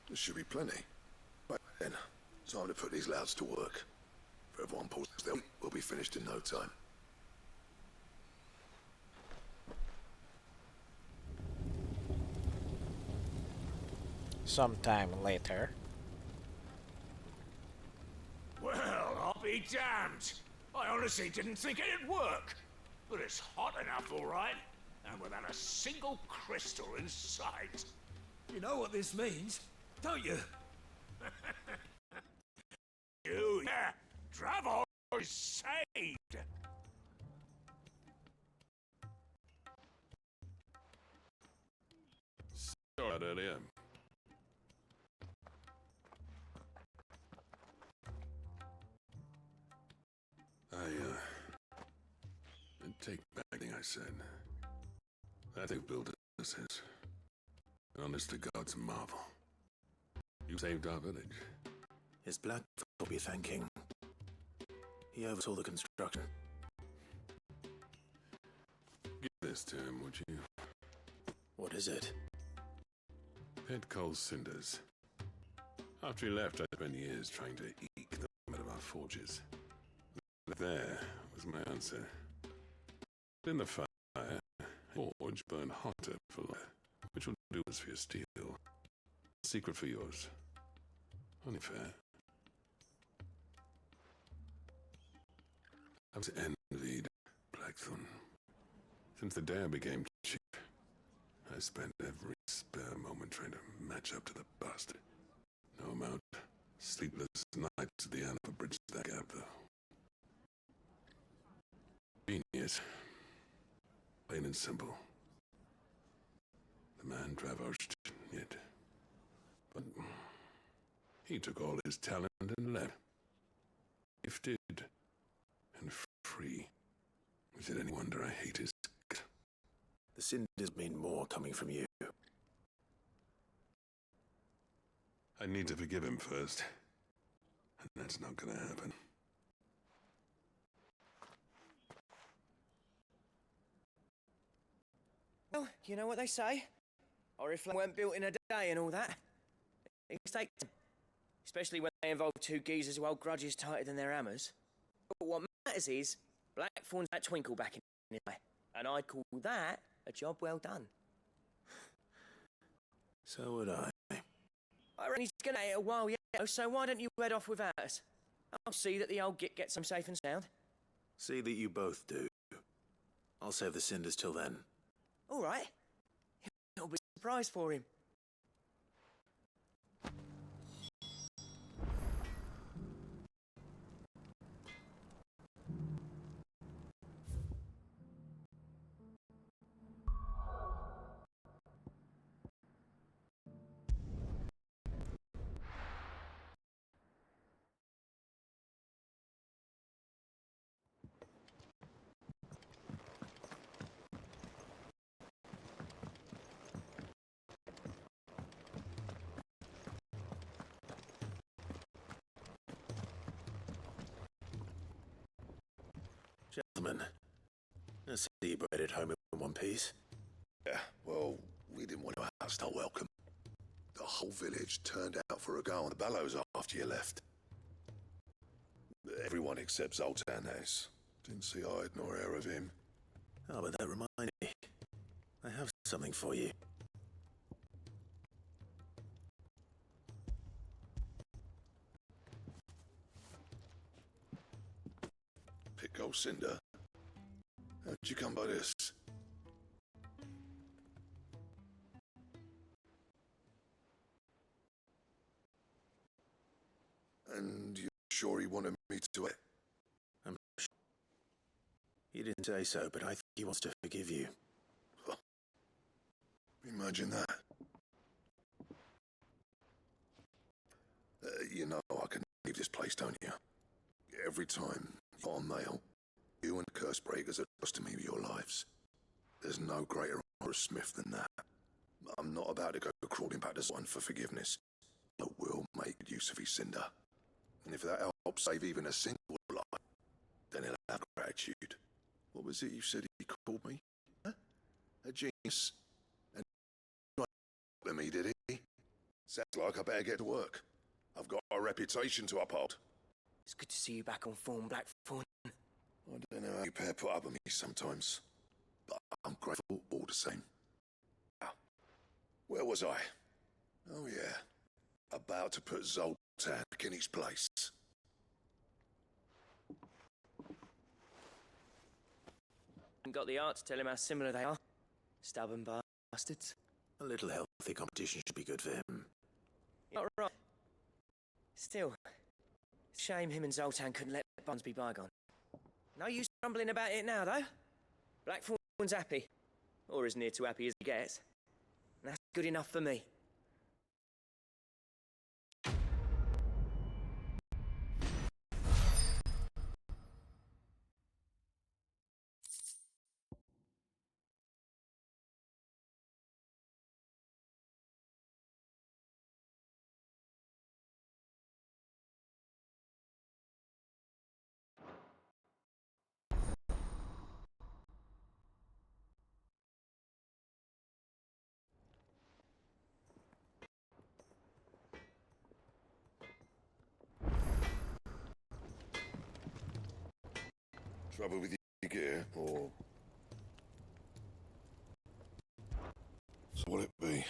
There should be plenty. Right then, time to put these louds to work. If everyone pulls their weight, we'll be finished in no time. Sometime later. Well, I'll be damned. I honestly didn't think it'd work. But it's hot enough, all right. And without a single crystal in sight. You know what this means, don't you? Yeah. Travel is saved. Sorry about earlier. Take back everything I said. I think build this is an honest to God's marvel. You saved our village. His black will be thanking. He oversaw the construction. Give this to him, would you? What is it? Head coal cinders. After he left, I spent years trying to eke them out of our forges. There was my answer. In the fire, forge burn hotter for life, which will do as for your steel. Secret for yours. Only fair. I was envied Blackthorn. Since the day I became chief, I spent every spare moment trying to match up to the bastard. No amount. Sleepless nights at the end of a bridge that gap, though. Genius. Plain and simple. The man traversed it. But he took all his talent and left. Gifted and free. Is it any wonder I hate his guts? The cinders mean more coming from you. I need to forgive him first. And that's not gonna happen. Well, you know what they say. Oriflamme weren't built in a day and all that. Things take time. Especially when they involve two geezers who hold grudges tighter than their hammers. But what matters is, Blackthorn's that twinkle back in his eye. And I'd call that a job well done. So would I. I reckon he's gonna take a while yet, so why don't you head off without us? I'll see that the old git gets him safe and sound. See that you both do. I'll save the cinders till then. All right. It'll be a surprise for him. Gentlemen, I see you headed home in one piece. Yeah, well, we didn't want to host our welcome. The whole village turned out for a go on the bellows after you left. Everyone except Zoltan has. Didn't see hide nor hair of him. Oh, but that reminds me. I have something for you. Pick old Cinder. How'd you come by this? And you're sure he wanted me to it? I'm sure. He didn't say so, but I think he wants to forgive you. Imagine that. You know I can leave this place, don't you? Every time you're on mail, you and the curse breakers are trusting me with your lives. There's no greater honor of Smith than that. I'm not about to go crawling back to someone for forgiveness. I will make use of his Cinder. And if that helps save even a single life, then he'll have gratitude. What was it you said he called me? Huh? A genius? And not to me, did he? Sounds like I better get to work. I've got a reputation to uphold. It's good to see you back on form, Blackthorn. I don't know how you pair put up with me sometimes, but I'm grateful all the same. Now, where was I? Oh yeah, about to put Zoltan back in his place. Haven't got the art to tell him how similar they are. Stubborn bastards. A little healthy competition should be good for him. You're not right. Still, it's a shame him and Zoltan couldn't let bygones be bygone. No use grumbling about it now, though. Blackthorn's happy. Or as near to happy as he gets. And that's good enough for me. Trouble with your gear, or will it be?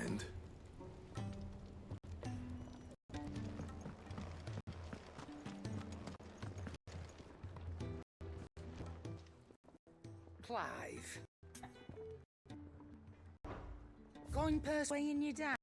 And? Clive. Going persuading you down.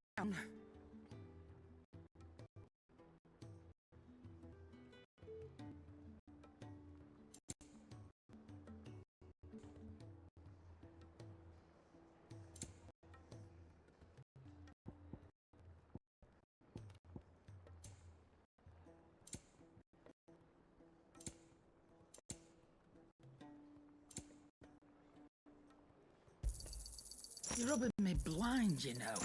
You're rubbing me blind, you know.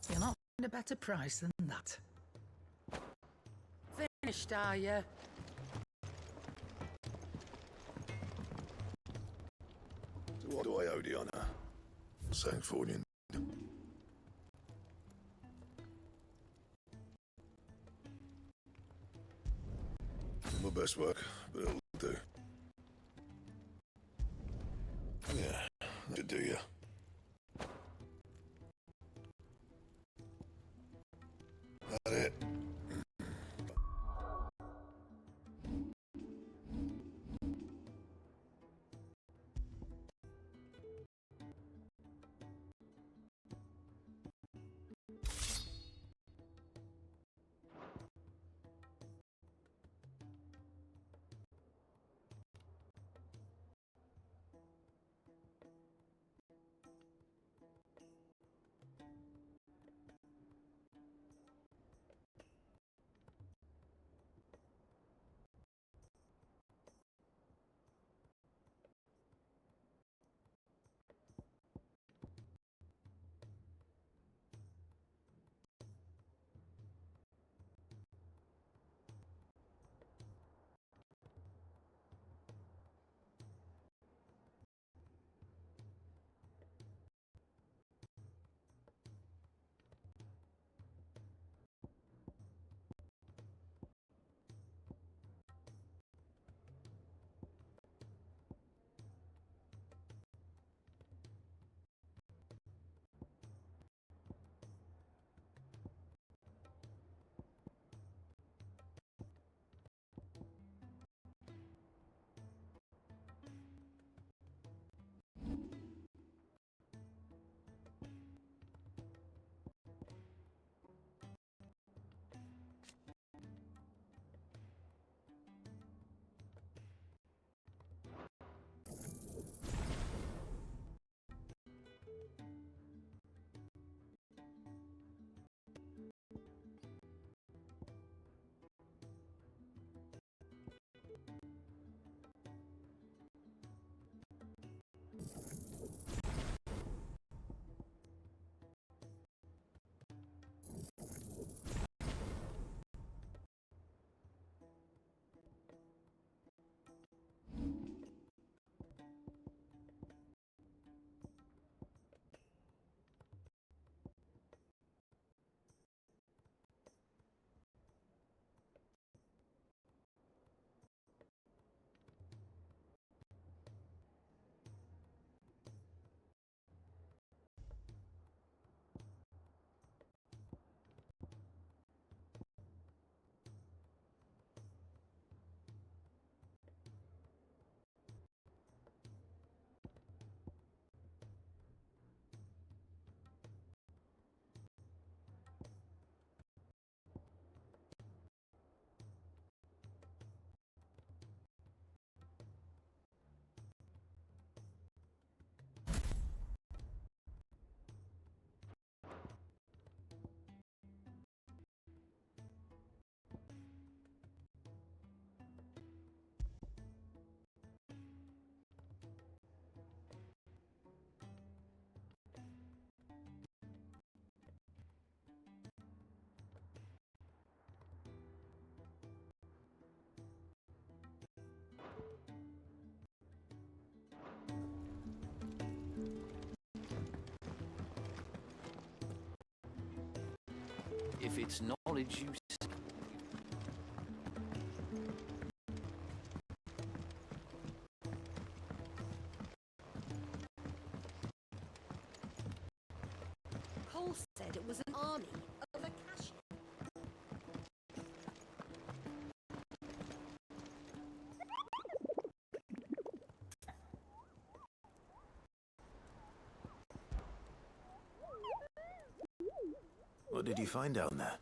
You'll not find a better price than that. Finished, are you? So what do I owe the honour? Saying for you. My best work, but it'll do. Yeah, that do you. That it. It's knowledge you seek. Cole said it was an army of Akashi. What did you find down there?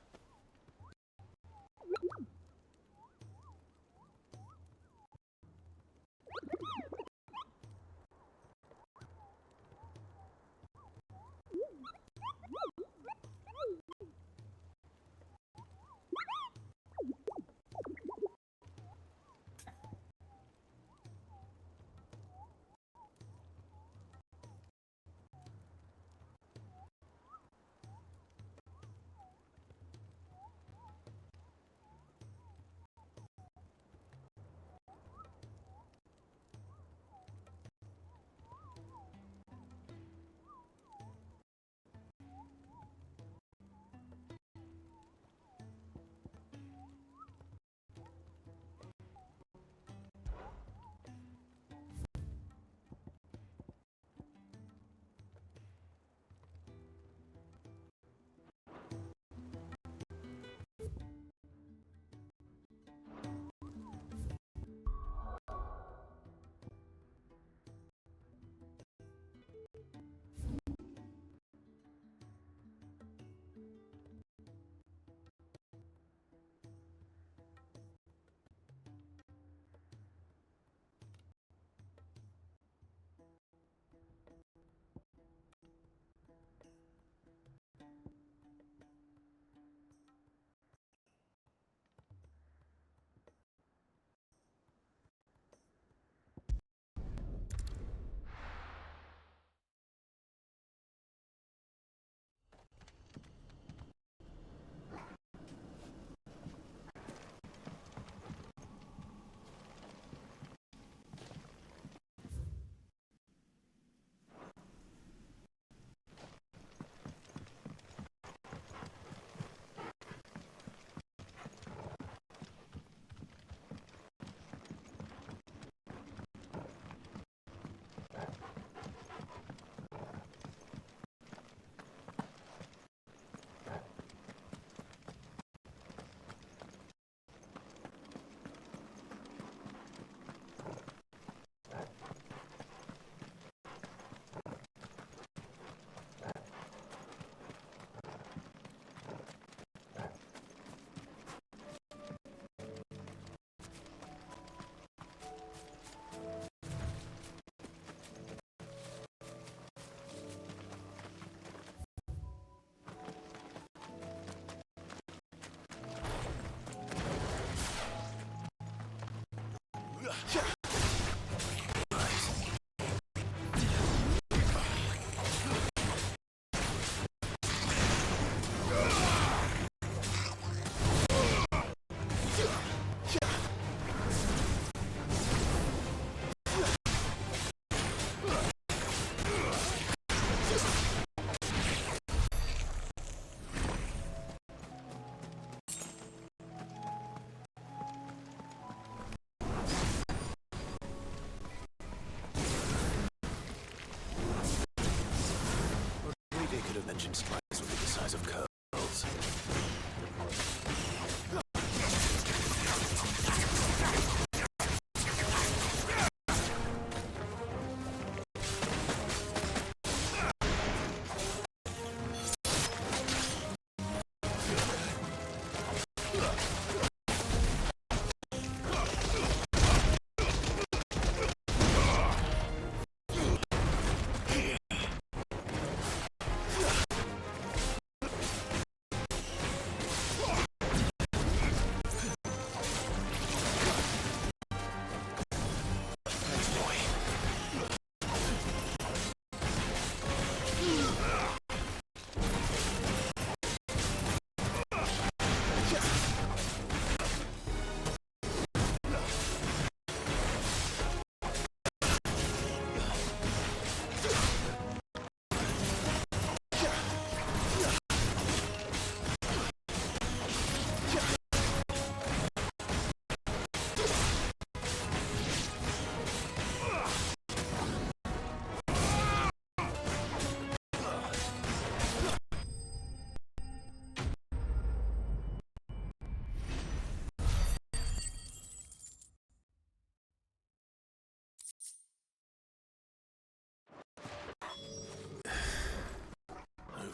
Could have mentioned spikes would be the size of curls.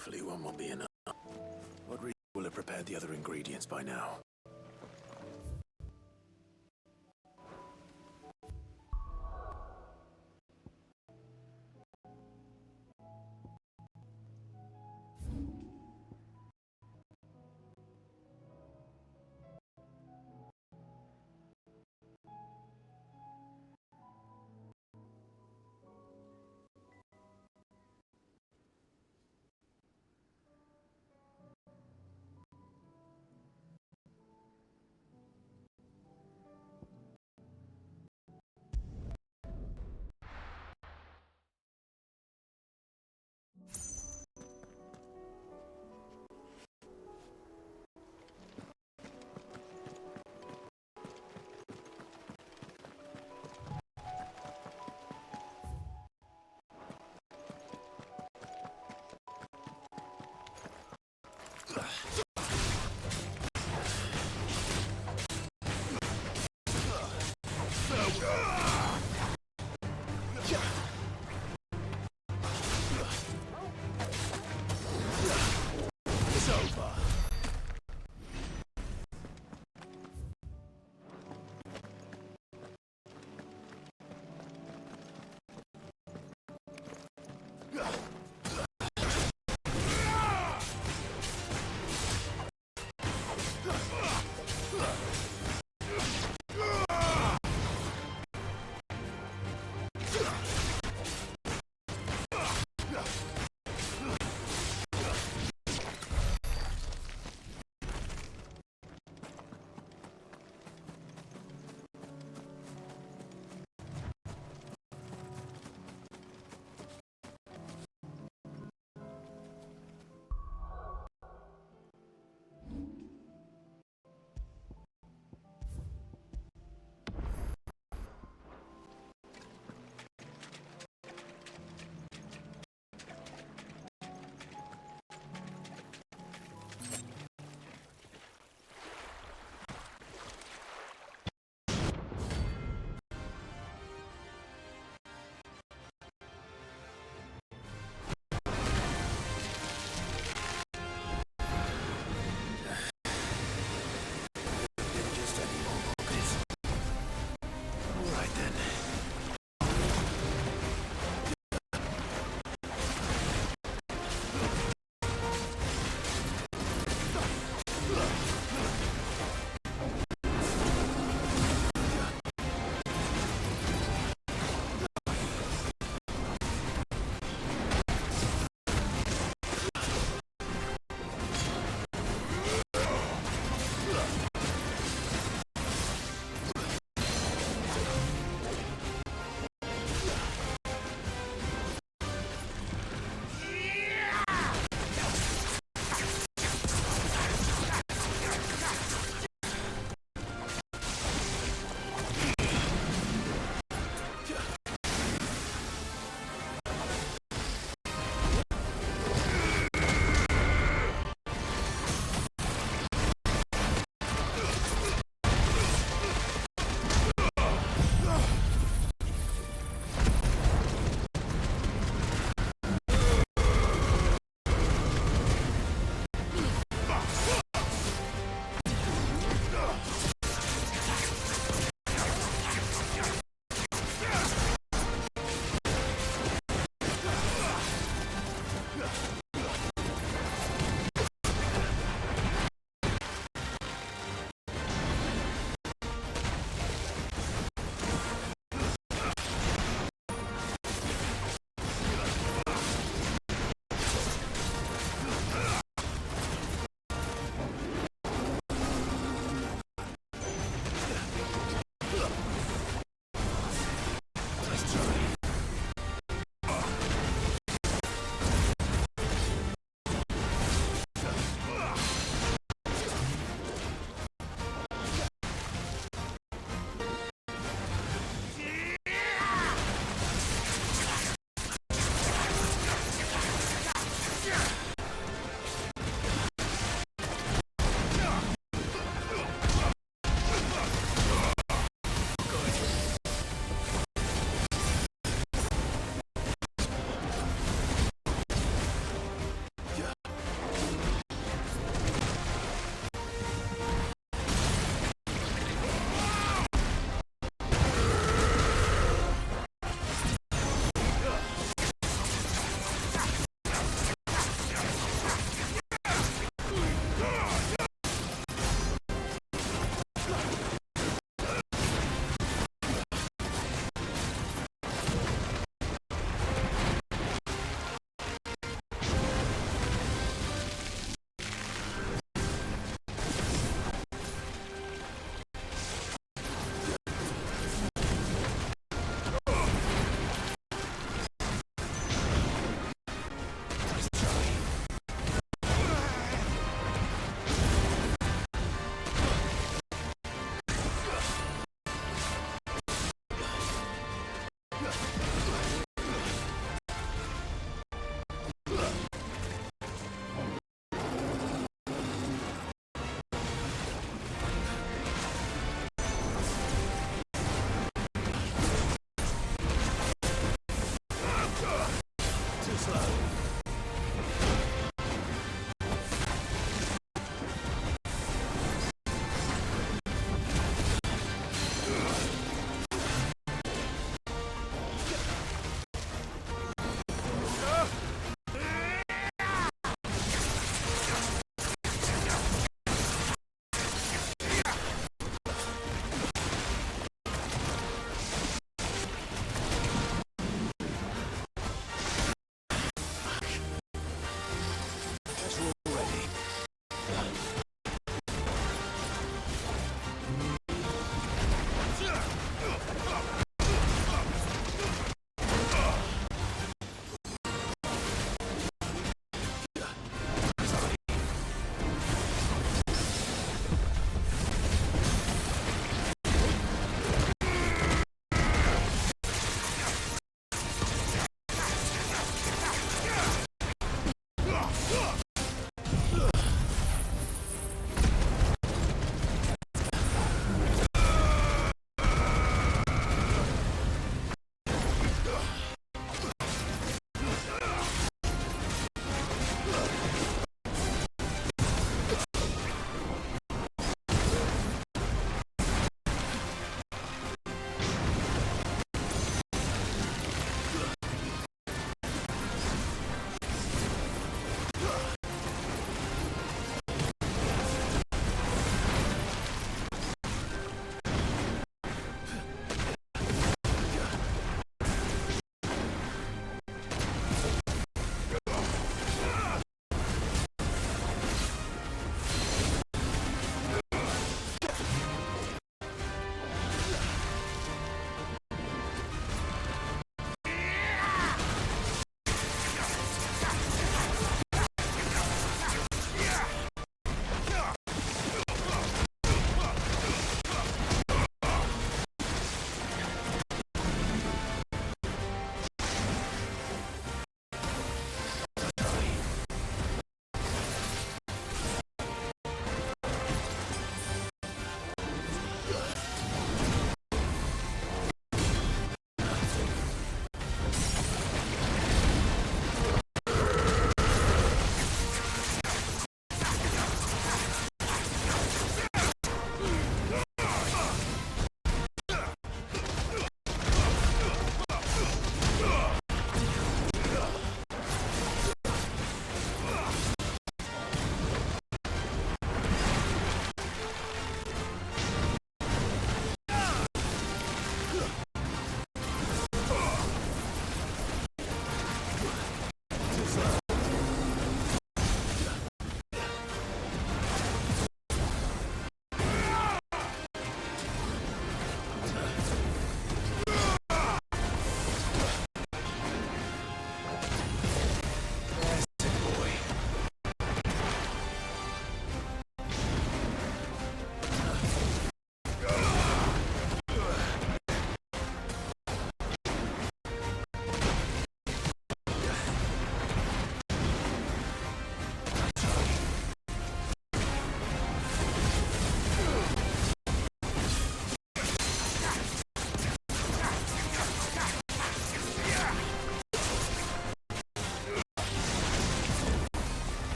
Hopefully one will be enough. Rodriguez will have prepared the other ingredients by now.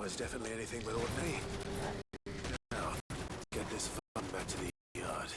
was definitely anything but ordinary. Now, get this fun back to the yard.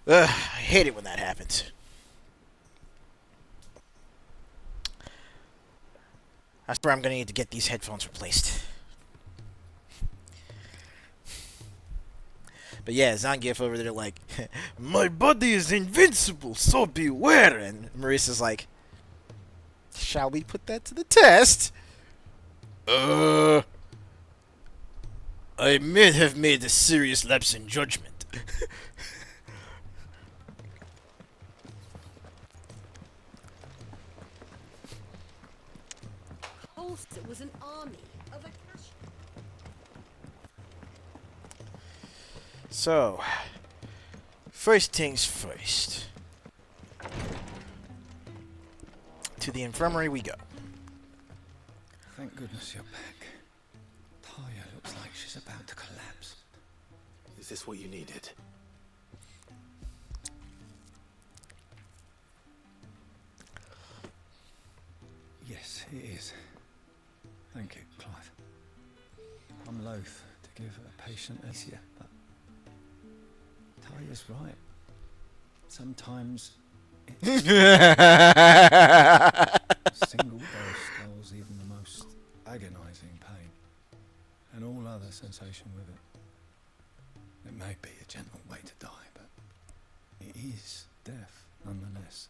I hate it when that happens. I swear I'm gonna need to get these headphones replaced. But yeah, Zangief over there like, my body is invincible, so beware. And Marissa's like, shall we put that to the test? I may have made a serious lapse in judgment. It was an army of a cash. So, first things first. To the infirmary we go. Thank goodness you're back. Talia looks like she's about to collapse. Is this what you needed? It is. Thank you, Clive. I'm loath to give a patient easier, but Talia's right. Sometimes a single dose dulls even the most agonizing pain, and all other sensation with it. It may be a gentle way to die, but it is death nonetheless.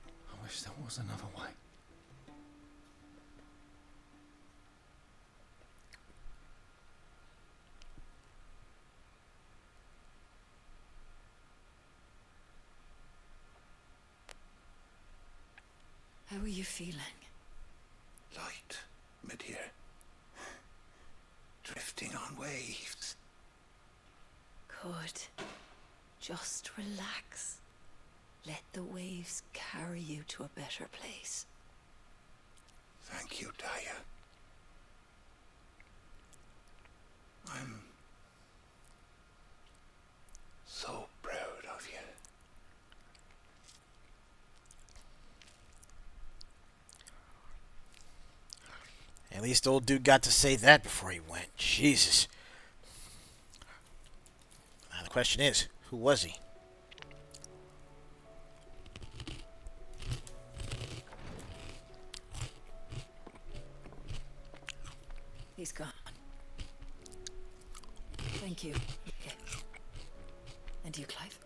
I wish there was another way. How are you feeling? Light, mid-here. Drifting on waves. Good. Just relax. Let the waves carry you to a better place. Thank you, Talia. I'm so proud of you. At least old dude got to say that before he went. Jesus. Now the question is, who was he? He's gone. Thank you. Okay. And you, Clive?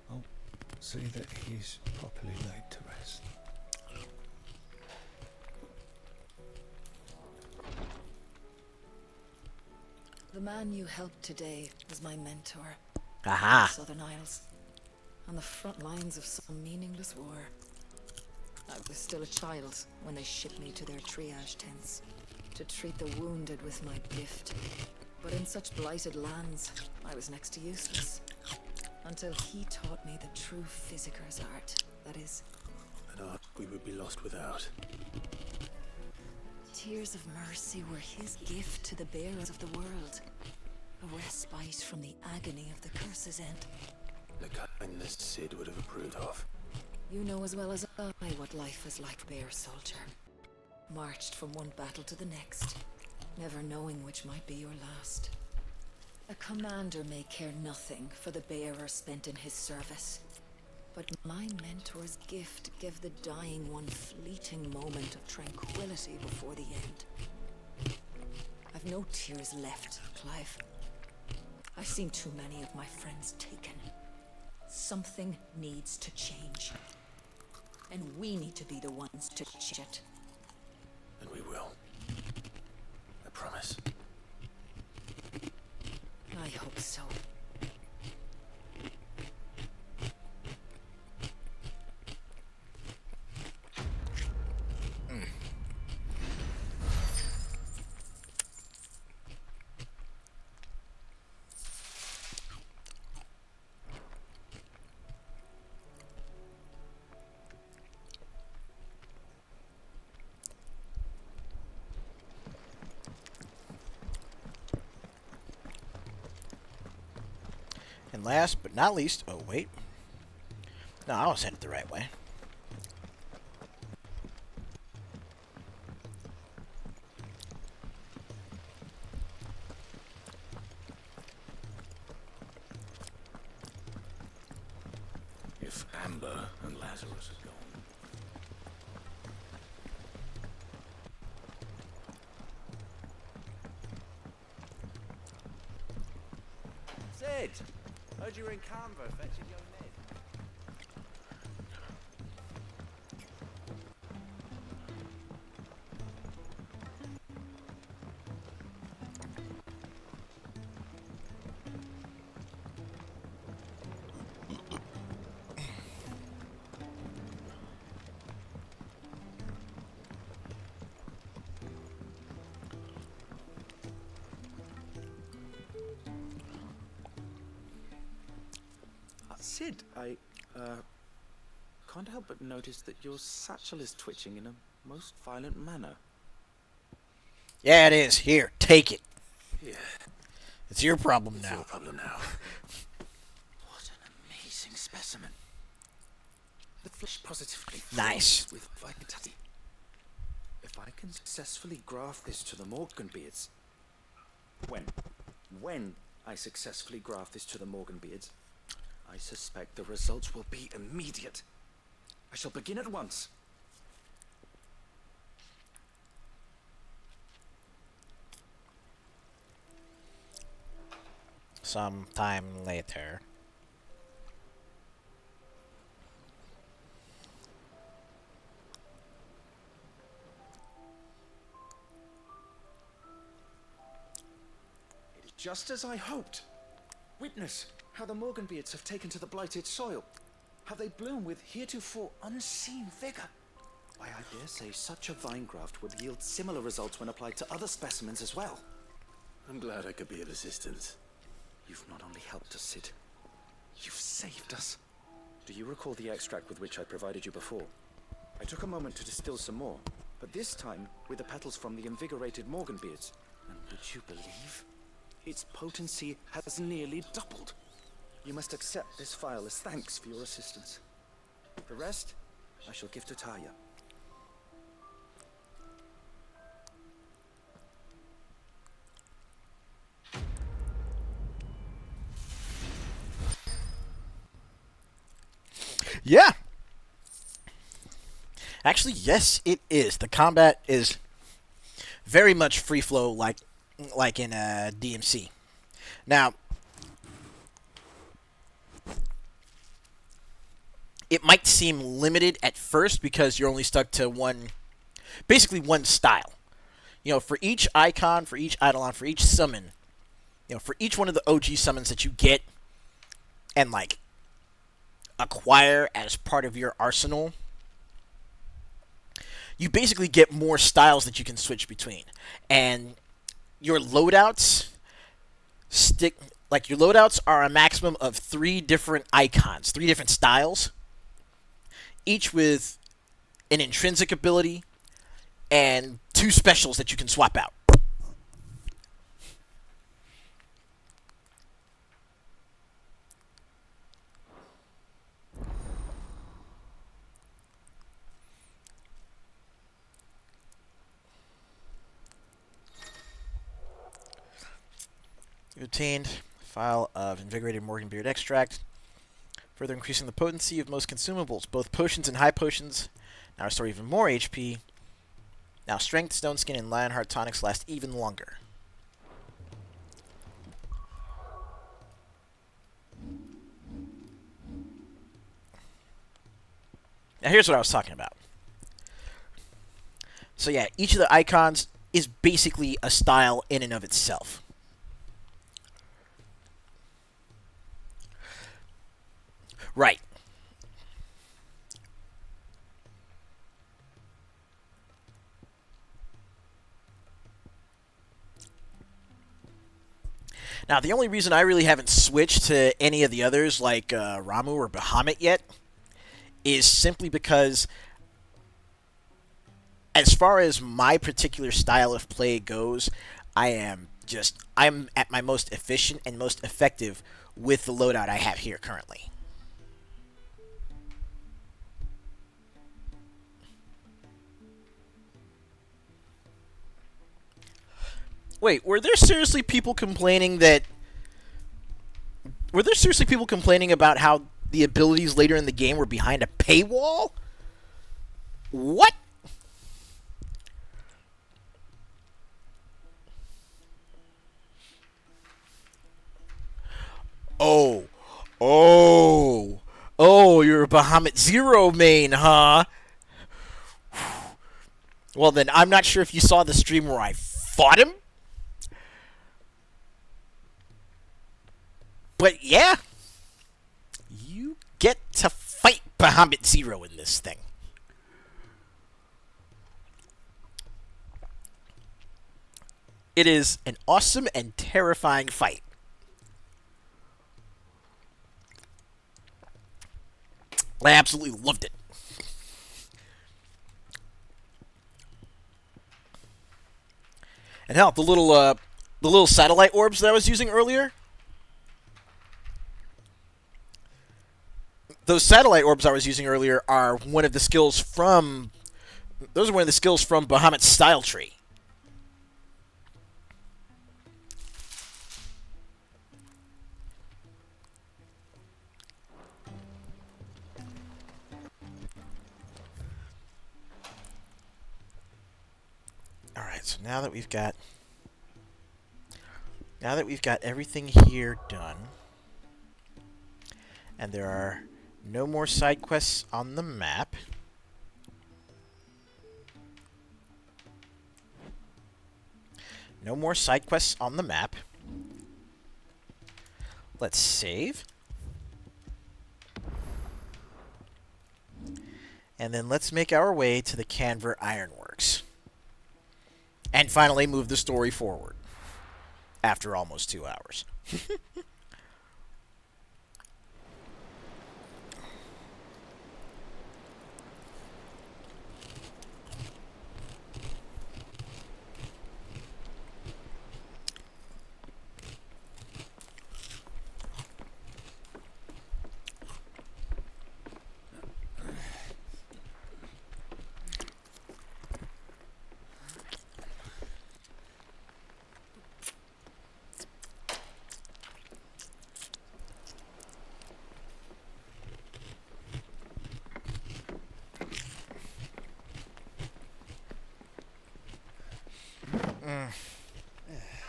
I'll see that he's properly laid to rest. The man you helped today was my mentor. Aha. In the Southern Isles. On the front lines of some meaningless war. I was still a child when they shipped me to their triage tents to treat the wounded with my gift. But in such blighted lands, I was next to useless. Until he taught me the true physicker's art. That is, An art we would be lost without. tears of mercy were his gift to the bearers of the world. A respite from the agony of the curse's end. The kindness Sid would have approved of. You know as well as I what life is like, bear soldier. Marched from one battle to the next, never knowing which might be your last. A commander may care nothing for the bearer spent in his service. But my mentor's gift gave the dying one fleeting moment of tranquility before the end. I've no tears left, Clive. I've seen too many of my friends taken. Something needs to change. And we need to be the ones to change it. And we will. I promise. I hope so. And last but not least, oh wait. No, I was headed the right way. If Amber and Lazarus are gone. Sid! Heard you were in Canberra fetching young Ned. Sid, I can't help but notice that your satchel is twitching in a most violent manner. Yeah, it is. Here, take it. Yeah. It's your problem It's now. your problem now. What an amazing specimen. The flesh positively Nice. flows with vitality. If I can successfully graft this to the Morganbeards... When I successfully graft this to the Morganbeards, I suspect the results will be immediate. I shall begin at once. Sometime later. It is just as I hoped. Witness how the Morganbeards have taken to the blighted soil. How they bloom with heretofore unseen vigor. Why, I dare say such a vine graft would yield similar results when applied to other specimens as well. I'm glad I could be of assistance. You've not only helped us, Sid, you've saved us. Do you recall the extract with which I provided you before? I took a moment to distill some more, but this time with the petals from the invigorated Morganbeards. And would you believe? Its potency has nearly doubled. You must accept this file as thanks for your assistance. The rest, I shall give to Taya. Yeah. Actually, yes, it is. The combat is very much free flow, like in DMC. Now, it might seem limited at first because you're only stuck to basically one style. You know, for each icon, for each eidolon, for each summon, you know, for each one of the OG summons that you get and like acquire as part of your arsenal, you basically get more styles that you can switch between. And your loadouts your loadouts are a maximum of 3 different icons, 3 different styles, each with an intrinsic ability and 2 specials that you can swap out. You obtained a file of invigorated Morganbeard extract, further increasing the potency of most consumables. Both potions and high potions now restore even more HP. Now strength, stone skin, and lionheart tonics last even longer. Now here's what I was talking about. So yeah, each of the icons is basically a style in and of itself. Right. Now, the only reason I really haven't switched to any of the others, like Ramu or Bahamut yet, is simply because, as far as my particular style of play goes, I'm at my most efficient and most effective with the loadout I have here currently. Wait, were there seriously people complaining about how the abilities later in the game were behind a paywall? What? Oh, you're a Bahamut Zero main, huh? Well then, I'm not sure if you saw the stream where I fought him. But yeah, you get to fight Bahamut Zero in this thing. It is an awesome and terrifying fight. I absolutely loved it. And hell, the little satellite orbs that I was using earlier, those satellite orbs I was using earlier are one of the skills from... Those are one of the skills from Bahamut's style tree. Alright, so now that we've got everything here done, and there are no more side quests on the map, let's save. And then let's make our way to the Canver Ironworks. And finally move the story forward. After almost 2 hours.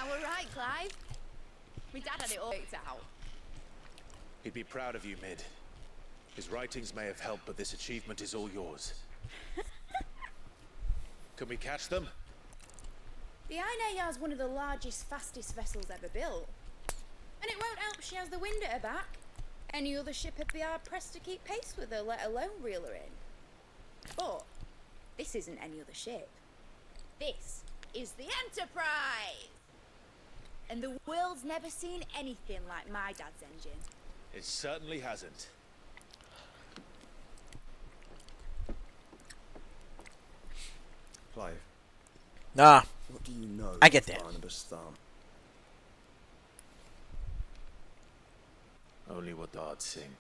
I were right, Clive. My dad had it all worked out. He'd be proud of you, Mid. His writings may have helped, but this achievement is all yours. Can we catch them? The Aina is one of the largest, fastest vessels ever built. And it won't help she has the wind at her back. Any other ship would be hard pressed to keep pace with her, let alone reel her in. But this isn't any other ship. This is the Enterprise! And the world's never seen anything like my dad's engine. It certainly hasn't. Clive. Nah. What do you know I get that. Barnabas Thumb? Only what the odds sing.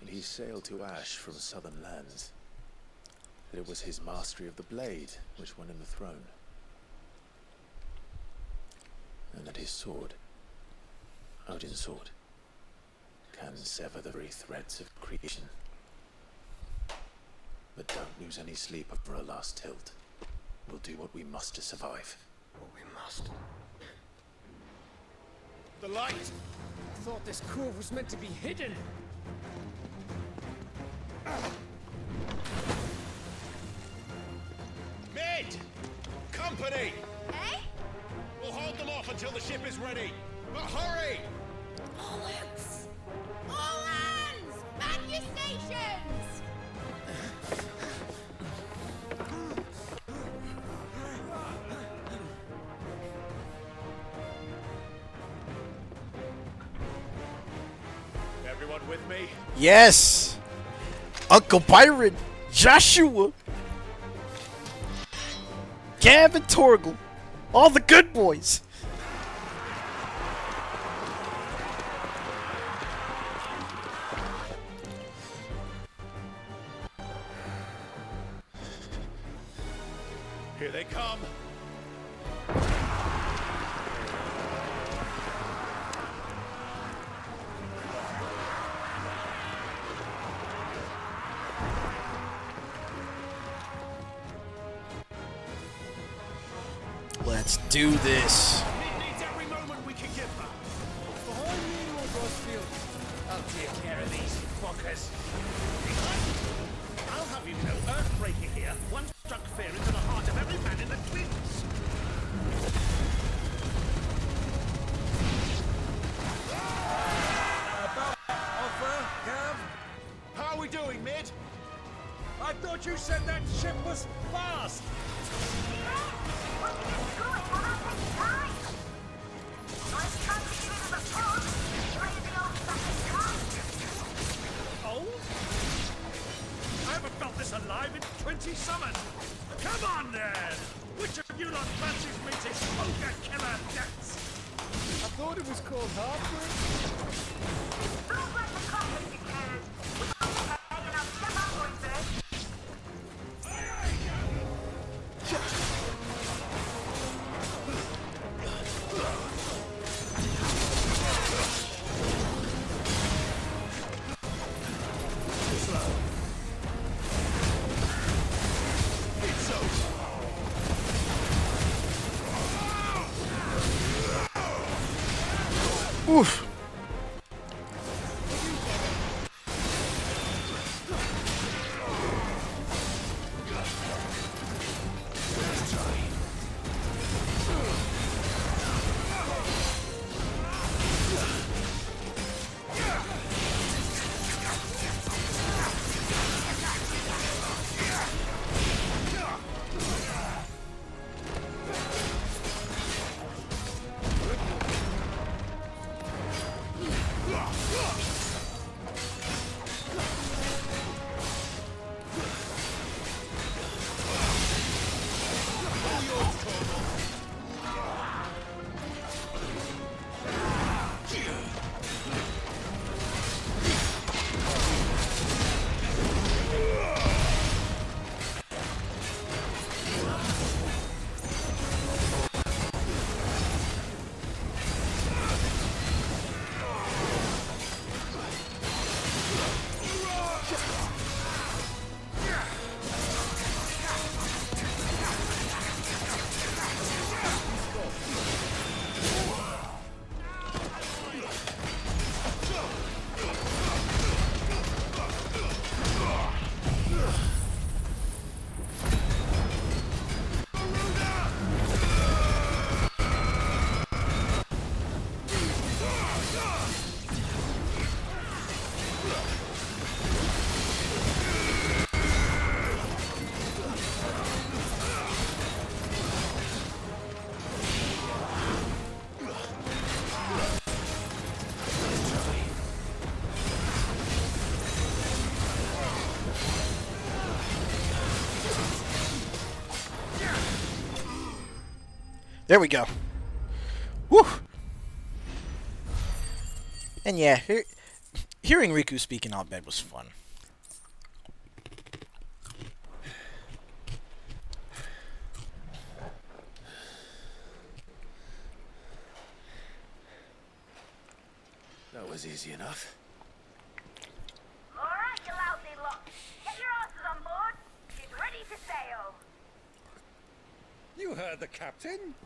And he sailed to Ash from southern lands. That it was his mastery of the blade which won him the throne. And that his sword, Odin's sword, can sever the very threads of creation. But don't lose any sleep over our last tilt. We'll do what we must to survive. What we must. The light! I thought this cove was meant to be hidden. Mid! Company! Eh? We'll hold them off until the ship is ready. But hurry! Bollocks! All hands! Man your stations! Everyone with me? Yes! Uncle Byron! Joshua! Gavin Torgal! All the good boys! Here they come. Let's do this. Mid needs every moment we can give her. Behind me, Lord Rosfield. I'll take care of these fuckers. I'll have you know, Earthbreaker here once struck fear into the heart of every man in the twins. About offer, Cav? How are we doing, Mid? I thought you said that ship was fast. Old? I haven't felt this alive in 20 summers. Come on, then! Which of you lot fancies me to smoke a killer dance? I thought it was called heartbreak. Oof. There we go. Woo! And yeah, hearing Riku speak in Abed was fun. That was easy enough. Alright, you lousy lot. Get your asses on board. She's ready to sail. You heard the captain.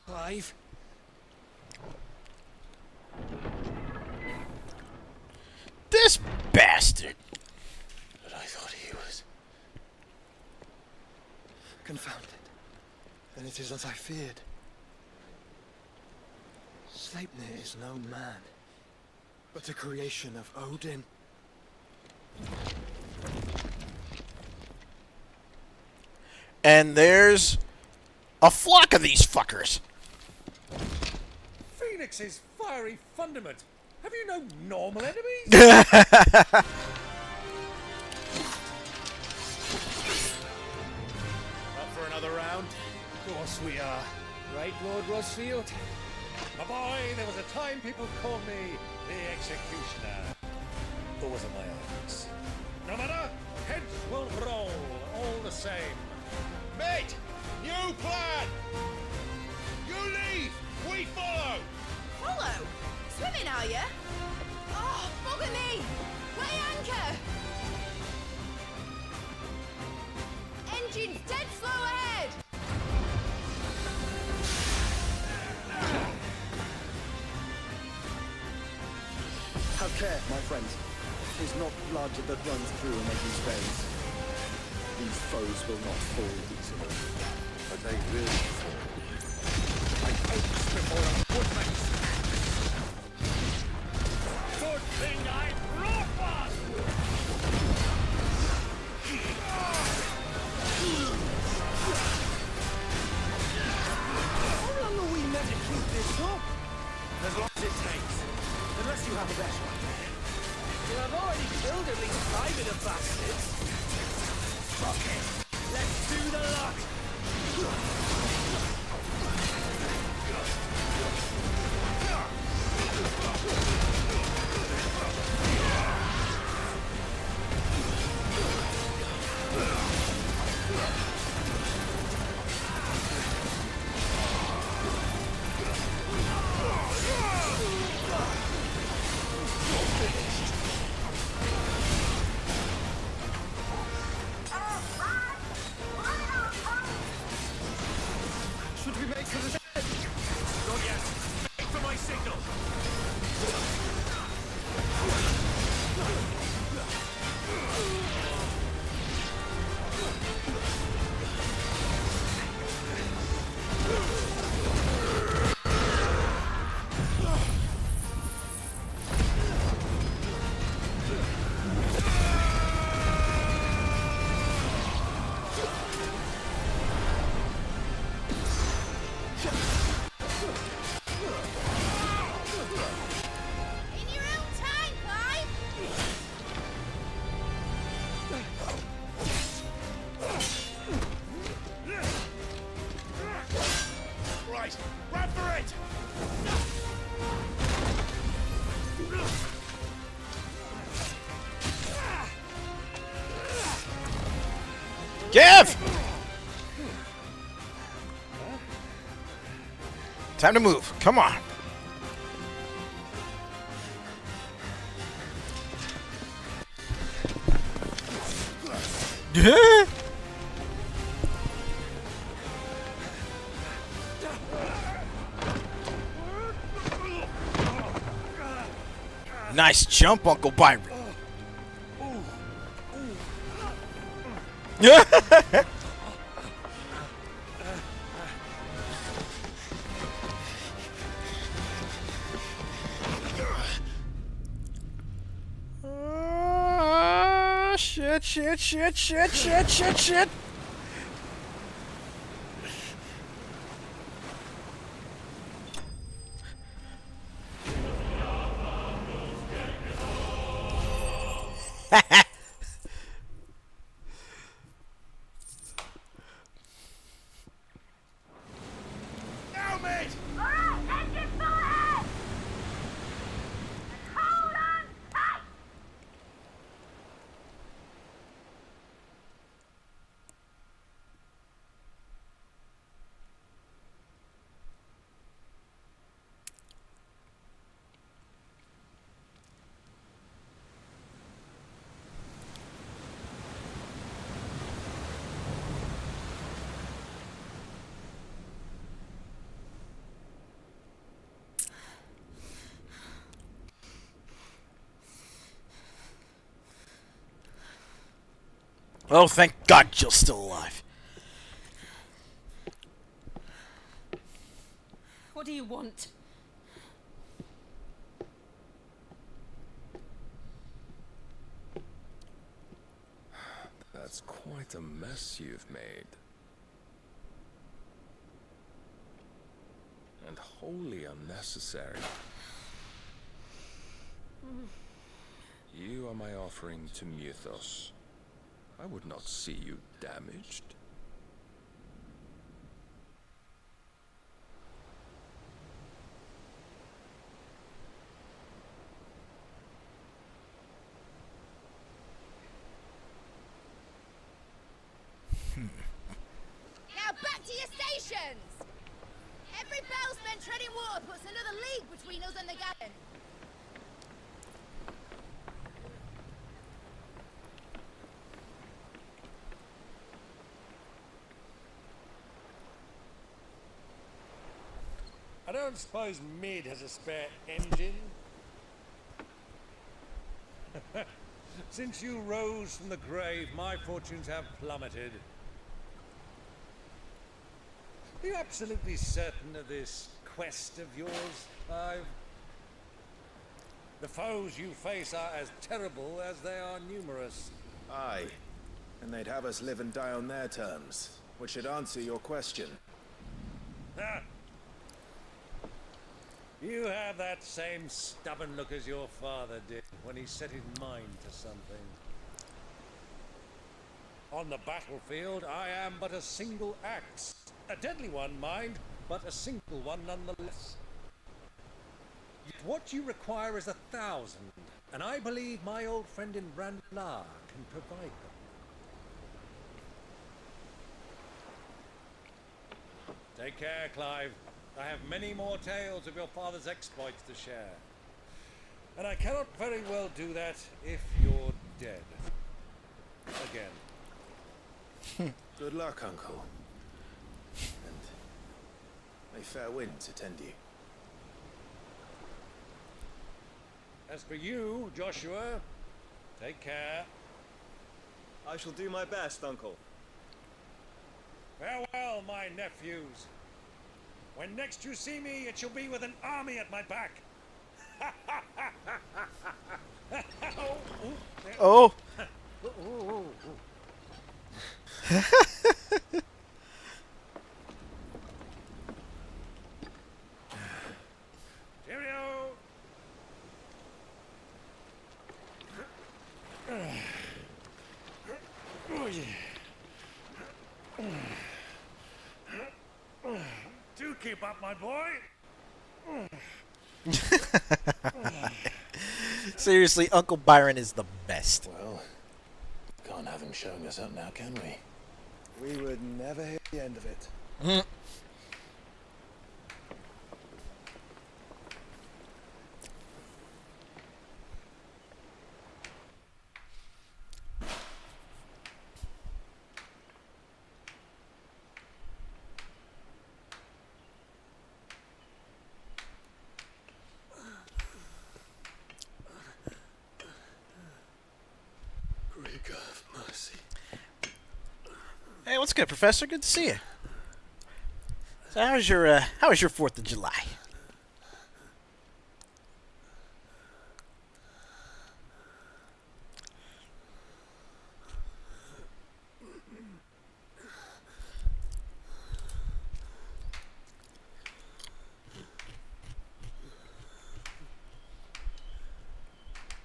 Clive? This bastard! But I thought he was... Confounded. Then it is as I feared. Sleipnir is no man, but a creation of Odin. And there's a flock of these fuckers. Phoenix's fiery fundament. Have you no normal enemies? Up for another round? Of course we are. Right, Lord Rosfield? My boy, there was a time people called me the Executioner. Those are my eyes. No matter, heads will roll all the same. Mate! New plan! You leave! We follow! Follow? Swimming, are you? Oh, bugger me! Weigh anchor! Engine's dead slow ahead! Have care, my friends. It is not blood that runs through Omega's veins. These foes will not fall easily, but they will fall. Like oaks before a woodman's axe. Good thing I brought one! How long are we meant to keep this up? As long as it takes. Unless you have a better idea. Well, I've already killed at least 5 of the bastards. Fuck it. Let's do the lot! Not yet. Wait for my signal. In your own time, Clive! Right, run for it! Give! Time to move. Come on. Nice jump, Uncle Byron. Shit. Now, mate! Alright, engine full ahead! And hold on tight! Oh, thank God Jill's still alive. What do you want? That's quite a mess you've made. And wholly unnecessary. You are my offering to Mythos. I would not see you damaged. Now back to your stations! Every bell spent treading water puts another league between us and the gallon. I don't suppose Mid has a spare engine? Since you rose from the grave, my fortunes have plummeted. Are you absolutely certain of this quest of yours, Clive? The foes you face are as terrible as they are numerous. Aye. And they'd have us live and die on their terms, which should answer your question. Ha! You have that same stubborn look as your father did when he set his mind to something. On the battlefield, I am but a single axe. A deadly one, mind, but a single one nonetheless. Yet what you require is 1,000, and I believe my old friend in Brandlar can provide them. Take care, Clive. I have many more tales of your father's exploits to share. And I cannot very well do that if you're dead. Again. Good luck, Uncle. And May fair winds attend you. As for you, Joshua, take care. I shall do my best, Uncle. Farewell, my nephews. When next you see me, it shall be with an army at my back. Oh. Cheerio. Do keep up, my boy. Seriously, Uncle Byron is the best. Well, can't have him showing us up now, can we? We would never hear the end of it. Greek of mercy. Hey, what's good, Professor? Good to see you. So how was your 4th of July?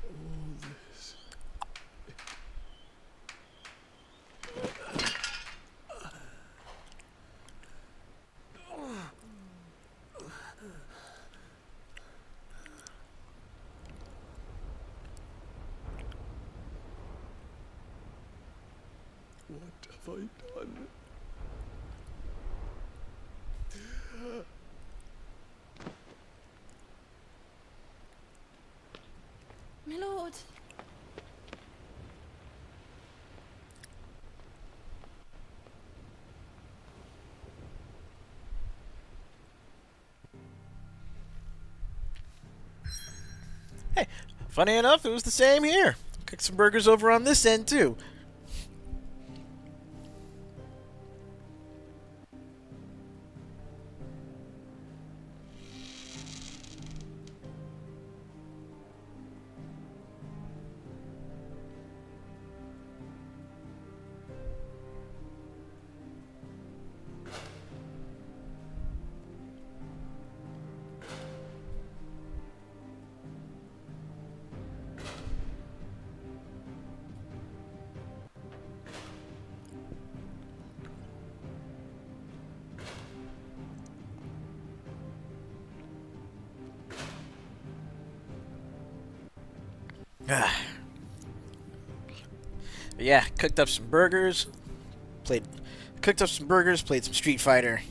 All this. What have I done? My lord. Hey, funny enough, it was the same here. Cooked some burgers over on this end, too. Yeah, cooked up some burgers, played some Street Fighter.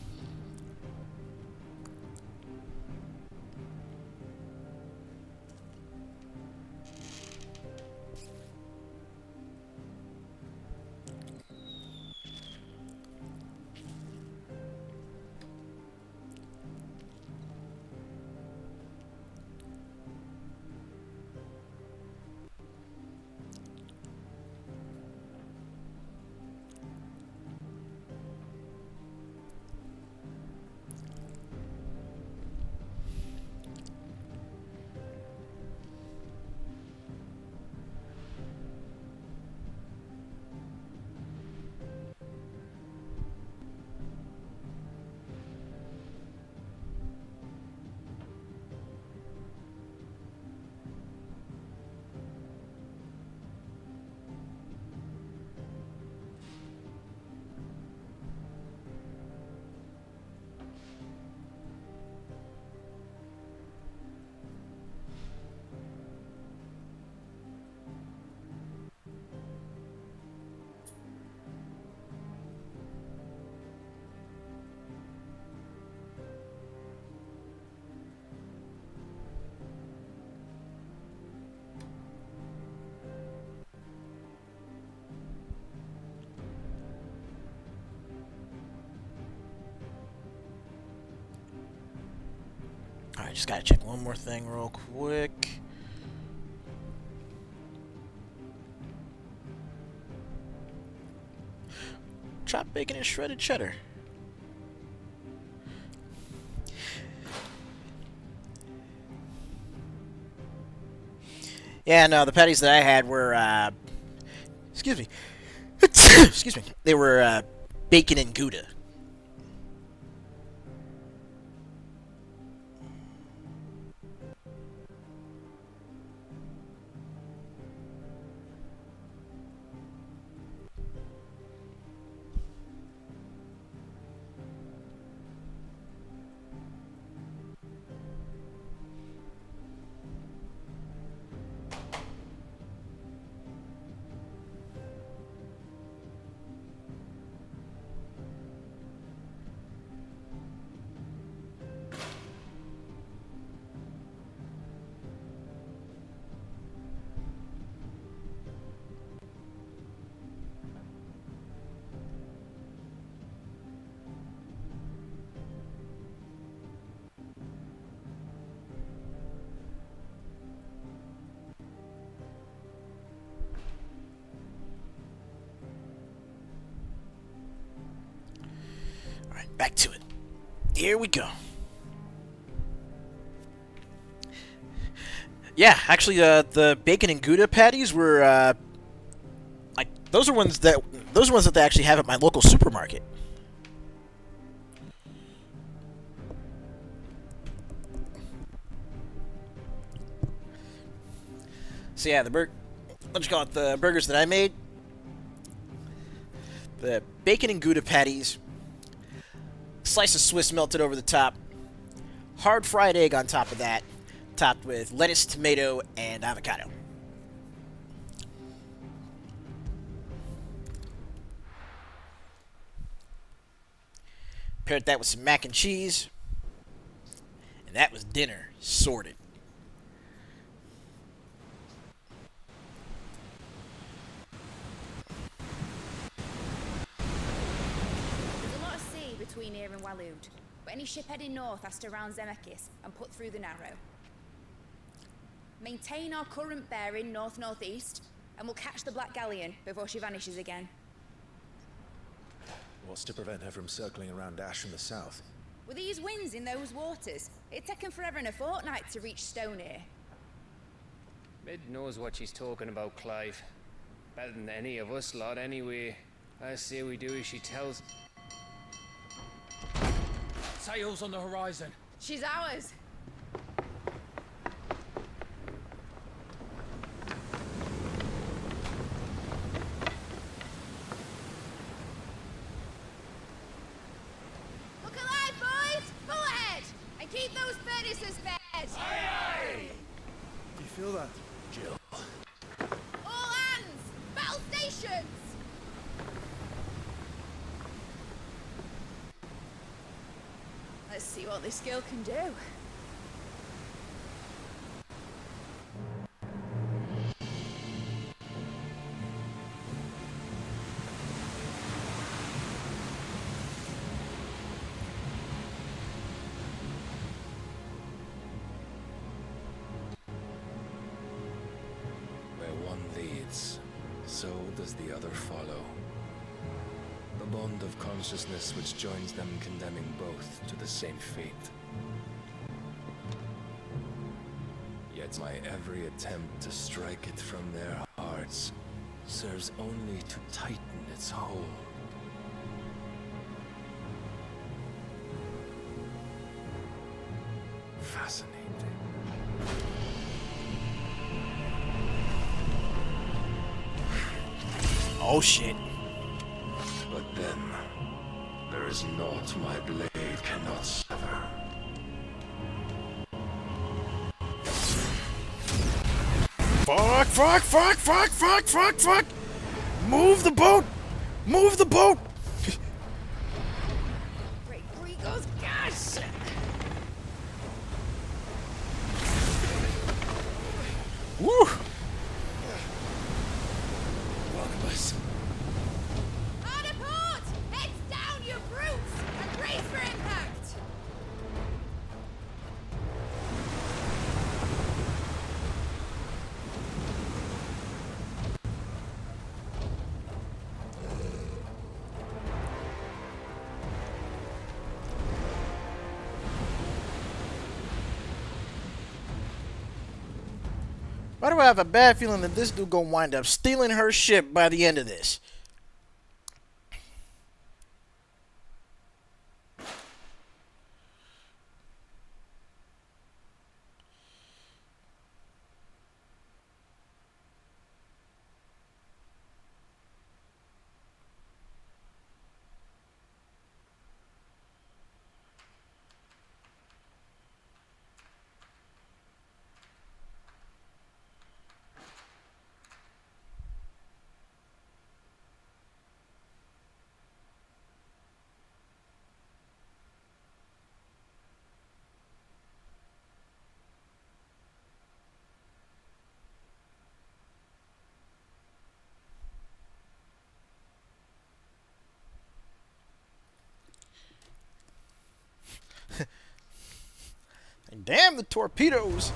I just gotta check one more thing real quick. Chopped bacon and shredded cheddar. Yeah, no, the patties that I had were, excuse me. Excuse me. They were, bacon and Gouda. Alright, back to it. Here we go. Yeah, actually, the bacon and Gouda patties were, like, those are ones that they actually have at my local supermarket. So yeah, the burgers that I made. The bacon and Gouda patties, slice of Swiss melted over the top, hard fried egg on top of that, topped with lettuce, tomato, and avocado. Paired that with some mac and cheese, and that was dinner sorted. There's a lot of sea between here and Waloed, but any ship heading north has to round Zemeckis and put through the Narrow. Maintain our current bearing north-northeast, and we'll catch the Black Galleon before she vanishes again. What's to prevent her from circling around Ash from the south? With these winds in those waters, it'd take 'em forever and a fortnight to reach Stonehere. Mid knows what she's talking about, Clive. Better than any of us lot, anyway. I say we do as she tells. Sails on the horizon. She's ours. Look alive, boys! Pull ahead! And keep those furnaces fed! Do you feel that, Jill? All hands! Battle stations! Let's see what this girl can do. Where one leads, so does the other follow. The bond of consciousness which joins them condemning both to the same fate. Yet my every attempt to strike it from their hearts serves only to tighten its hold. Fascinating. Oh shit. But then, there is naught my blade cannot sever. Fuck, fuck, fuck, fuck, fuck, fuck, fuck! Move the boat! Move the boat! Great Grigos gas! Woo! Welcome us. Hard a port! Heads down, you brutes! And brace for impact! do I have a bad feeling that this dude gonna wind up stealing her ship by the end of this? And damn the torpedoes!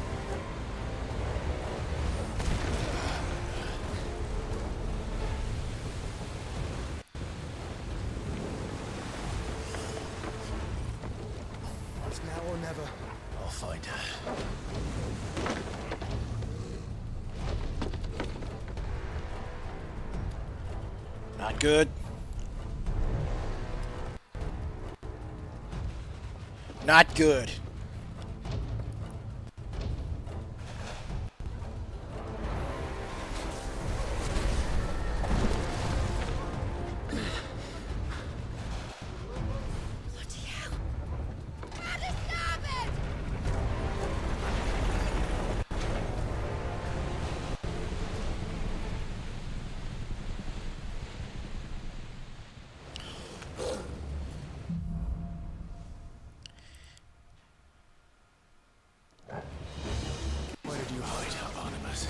It's now or never. I'll find her. Not good. Not good. Where did you hide, Hieronymus?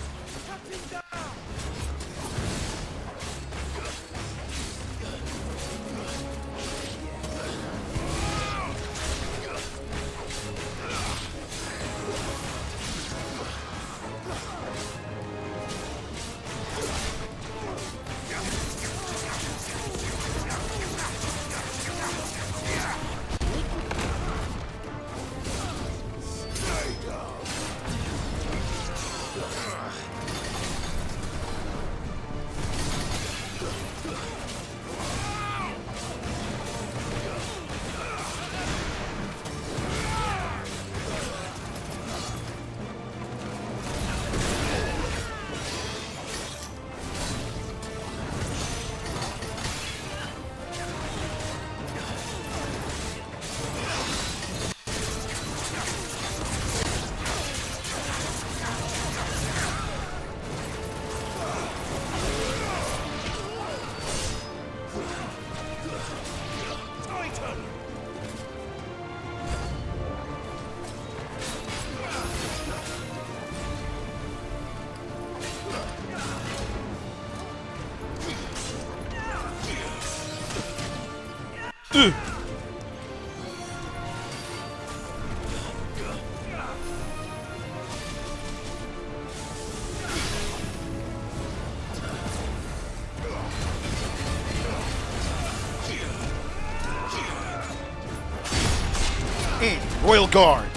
Royal Guard.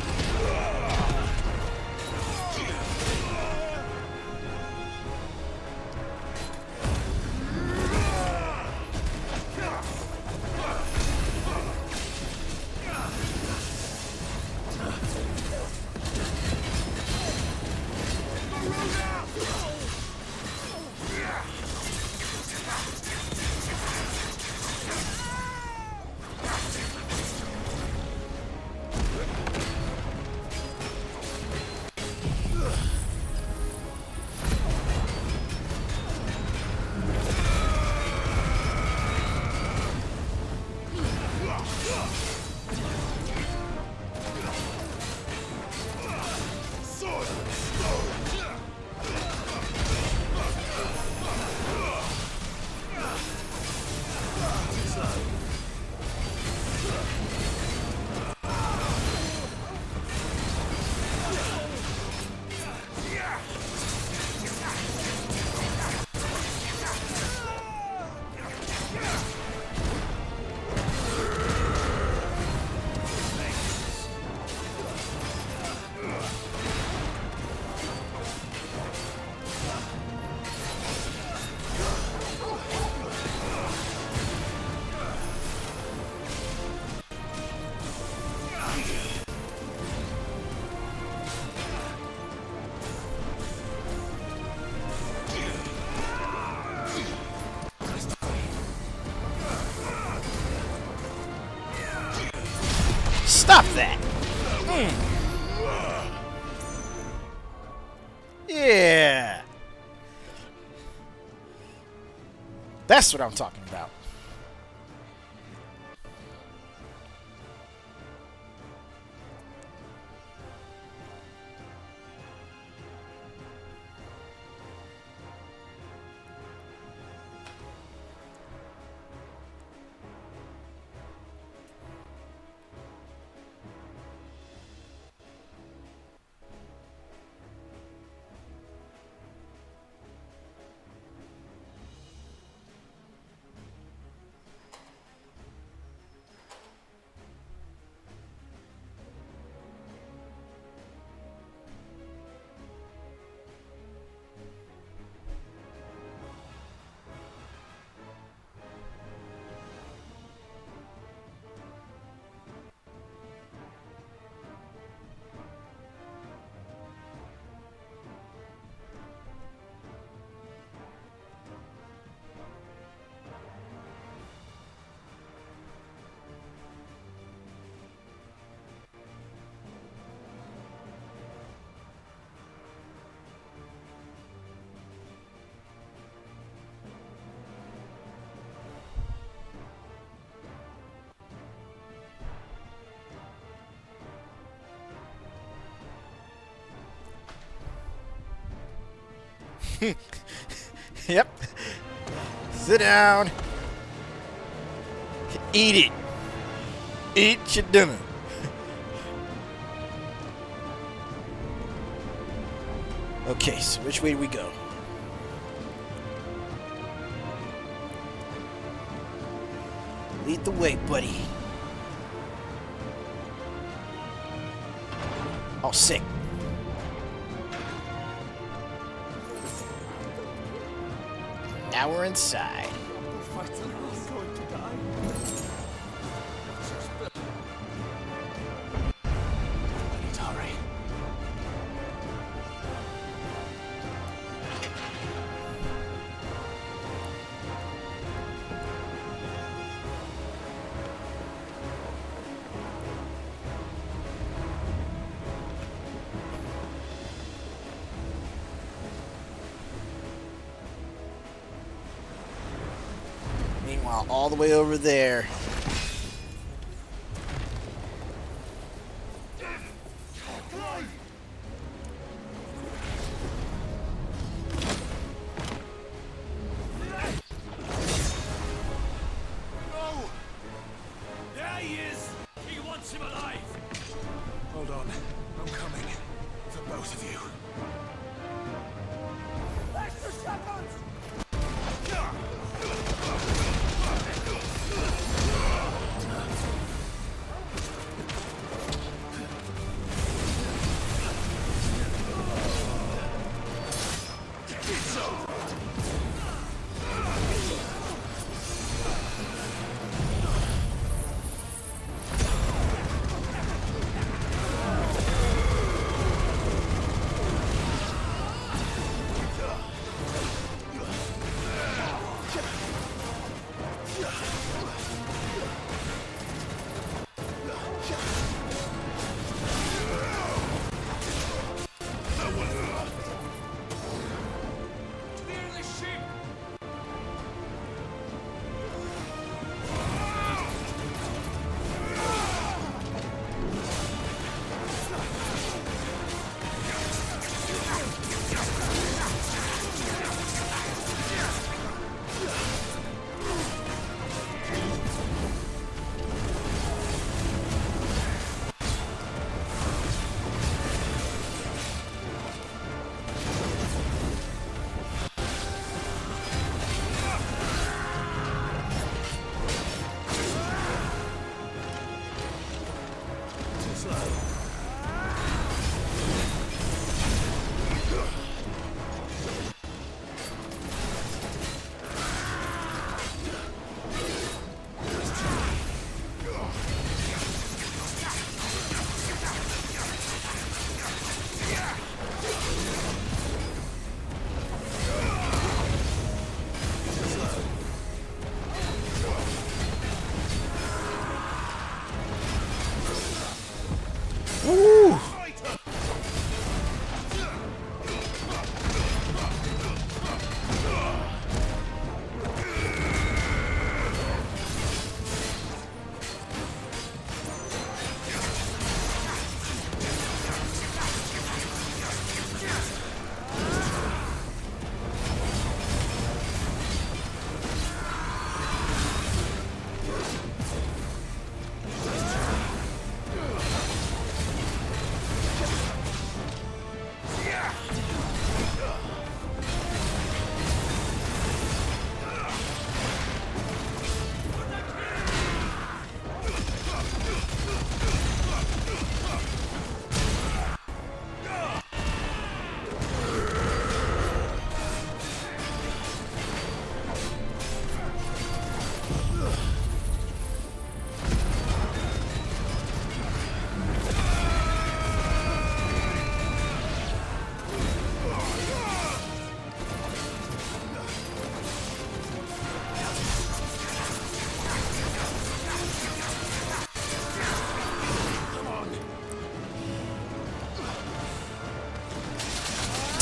Stop that! Yeah! That's what I'm talking about. Yep. Sit down. Eat it. Eat your dinner. Okay, so which way do we go? Lead the way, buddy. Oh, sick. Now we're inside. Meanwhile, all the way over there. No! There he is! He wants him alive! Hold on. I'm coming. For both of you. Extra seconds!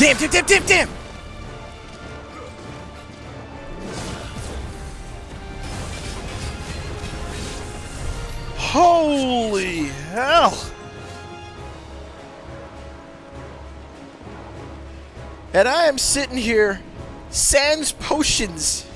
Damn, damn, damn, damn, damn! Holy hell! And I am sitting here, sans potions.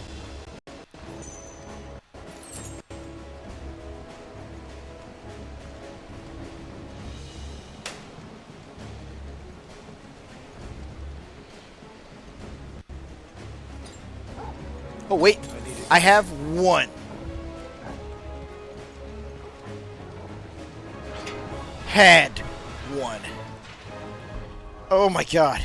Oh wait, I have one. Had one. Oh my god.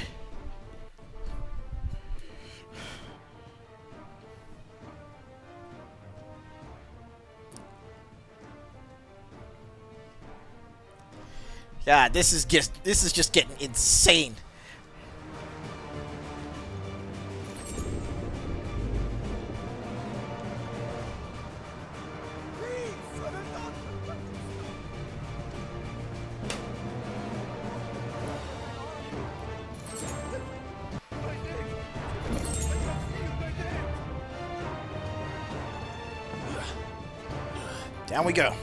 God, this is just getting insane. Down we go.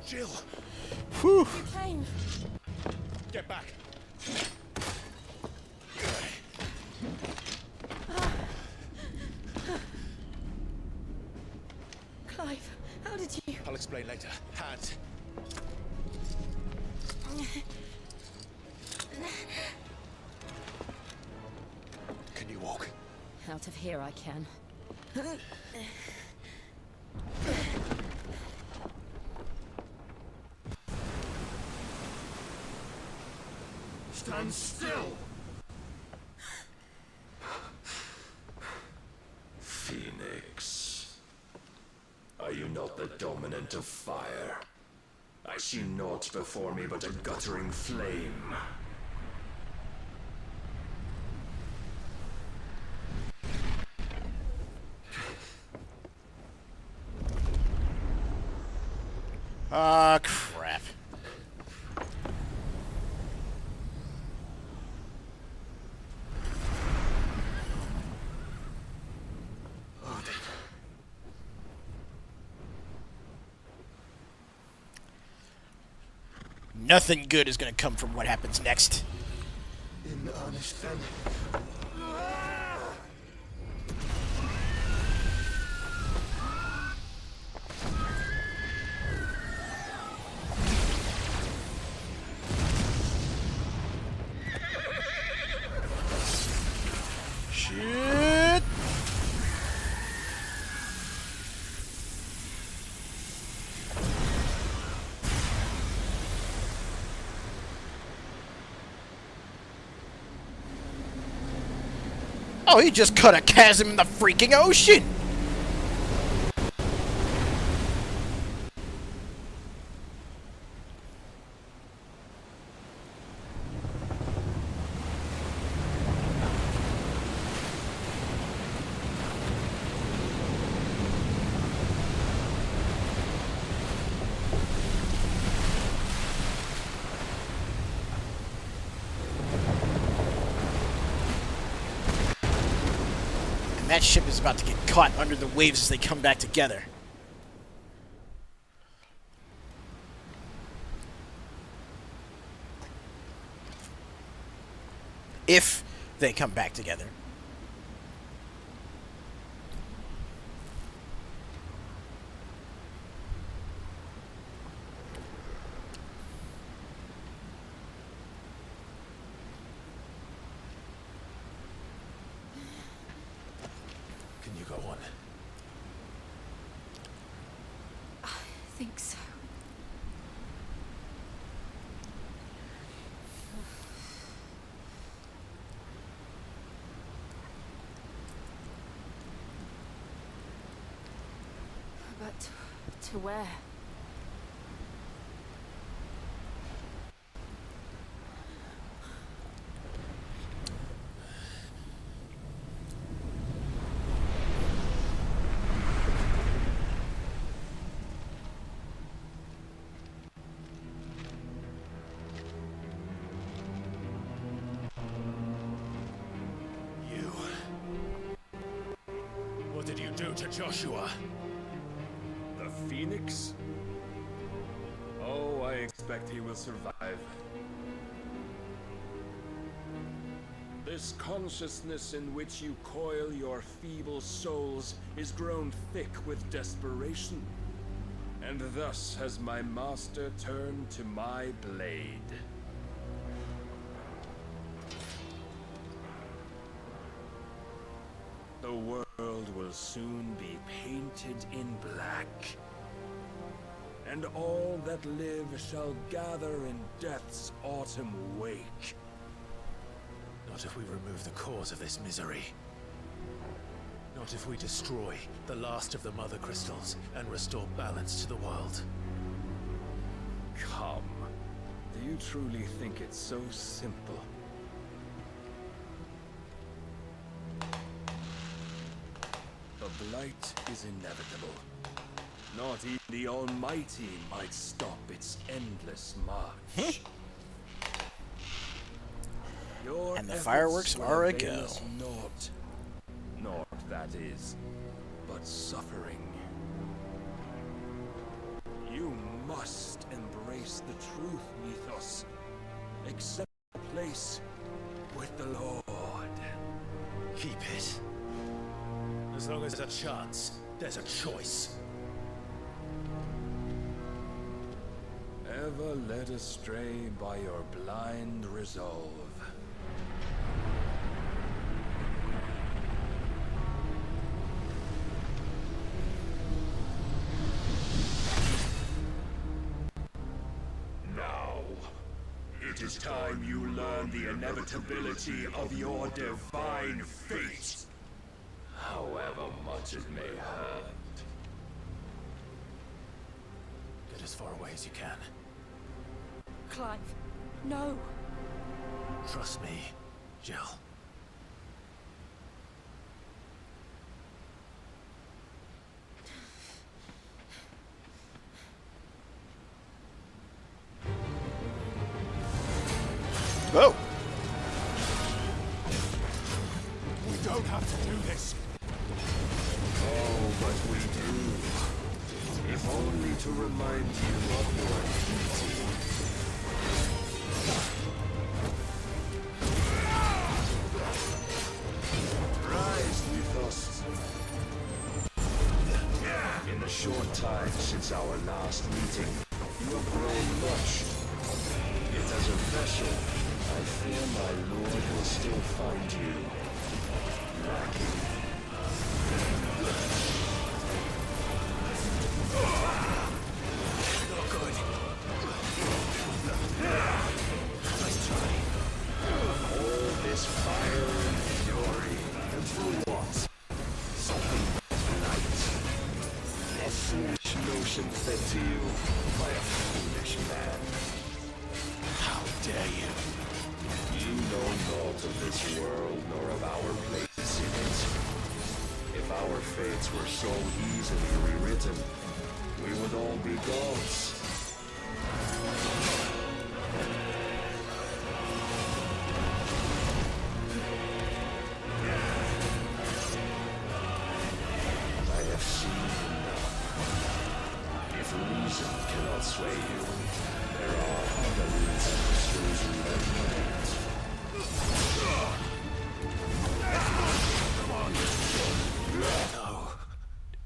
Jill! Whew. You came. Get back. Clive, how did you... I'll explain later. Hands. Can you walk? Out of here I can. Stand still! Phoenix. Are you not the dominant of fire? I see naught before me but a guttering flame. Ah, crap. Nothing good is going to come from what happens next. In earnest then. Shit! Oh, he just cut a chasm in the freaking ocean! And that ship is about to get caught under the waves as they come back together. If they come back together. Can you go on? I think so. But to where? You. What did you do to Joshua? The Phoenix? Oh, I expect he will survive. This consciousness in which you coil your feeble souls is grown thick with desperation. And thus has my master turned to my blade. The world will soon be painted in black. And all that live shall gather in death's autumn wake. Not if we remove the cause of this misery. Not if we destroy the last of the Mother Crystals and restore balance to the world. Come. Do you truly think it's so simple? The blight is inevitable. Not even the Almighty might stop its endless march. Your And the efforts fireworks will are a avail go. us naught. Naught, that is, but suffering. You must embrace the truth, Mythos. Accept a place with the Lord. Keep it. As long as there's a chance, there's a choice. Ever led astray by your blind resolve. Now, it is time you learn the inevitability of your divine fate. However much it may hurt. Get as far away as you can. Clive, no. Trust me, Jill. Whoa! We don't have to do this. Oh, but we do. If only to remind you of your duty. Rise, Mythos. In the short time since our last meeting, you have grown much. Yet as a vessel, I fear my lord will still find you lacking. Not good. Nice try. All this fire and fury, and for what? Something light. A foolish notion fed to you by a foolish man. How dare you? You know naught of this world, nor of our place in it. If our fates were so easily rewritten, we would all be gods. I have seen enough. If reason cannot sway you, there are other reasons chosen than that.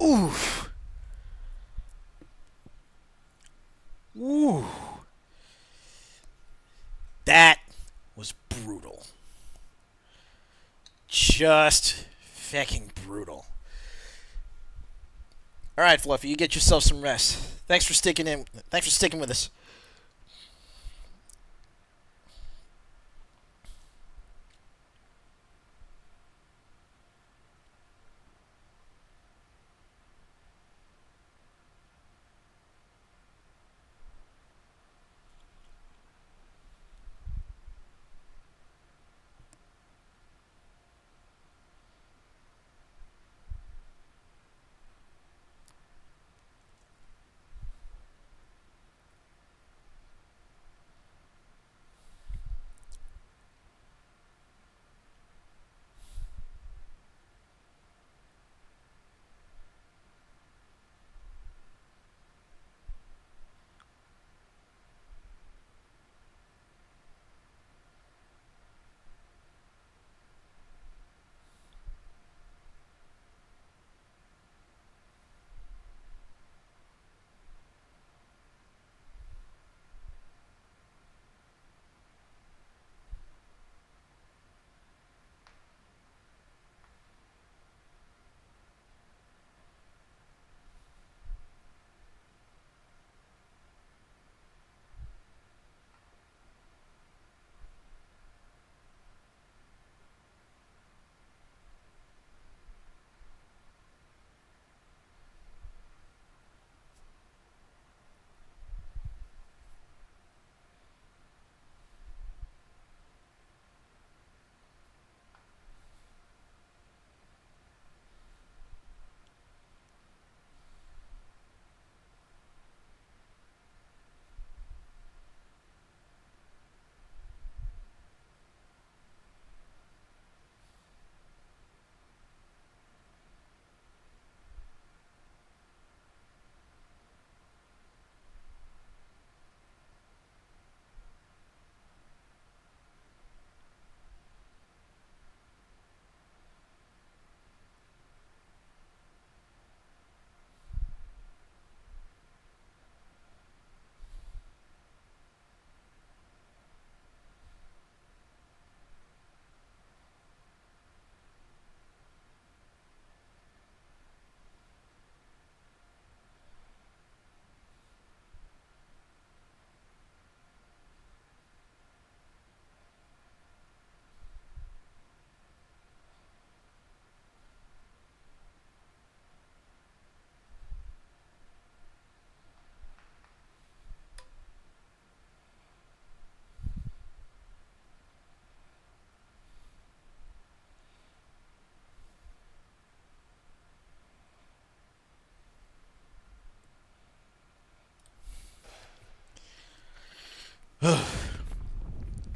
Oof. Ooh. That was brutal. Just fucking brutal. Alright, Fluffy, you get yourself some rest. Thanks for sticking with us.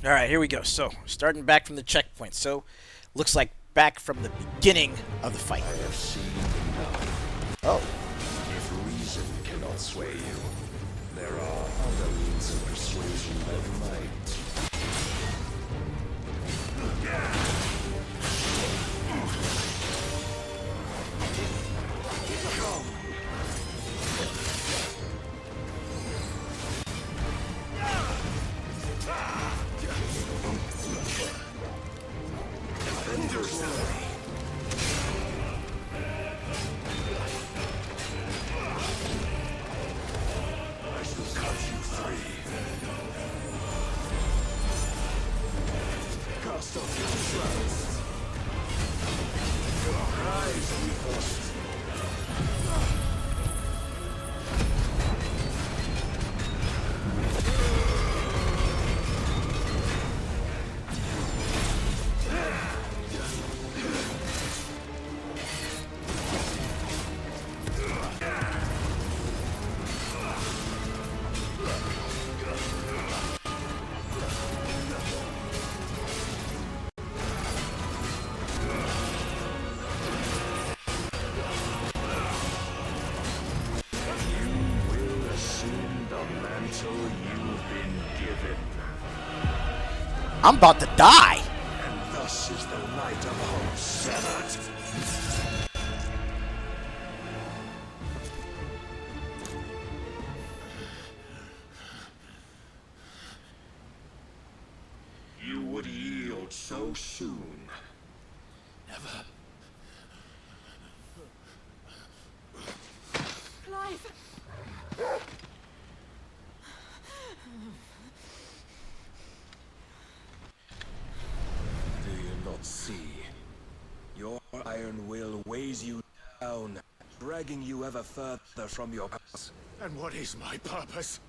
Alright, here we go. So, starting back from the checkpoint. So, looks like back from the beginning of the fight. I have seen enough. Oh. If reason cannot sway you, there are other means of persuasion that might. I'm about to die. And Thus is the light of hope severed. You would yield so soon. Never. Clive! Do you not see? Your iron will weighs you down, dragging you ever further from your purpose. And what is my purpose?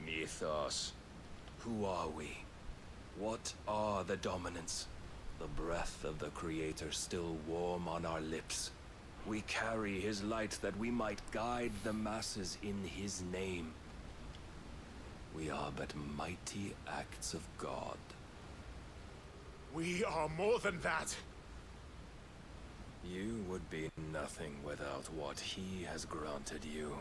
Mythos. Who are we? What are the dominants? The breath of the Creator still warm on our lips. We carry his light that we might guide the masses in his name. We are but mighty acts of God. We are more than that. You would be nothing without what he has granted you.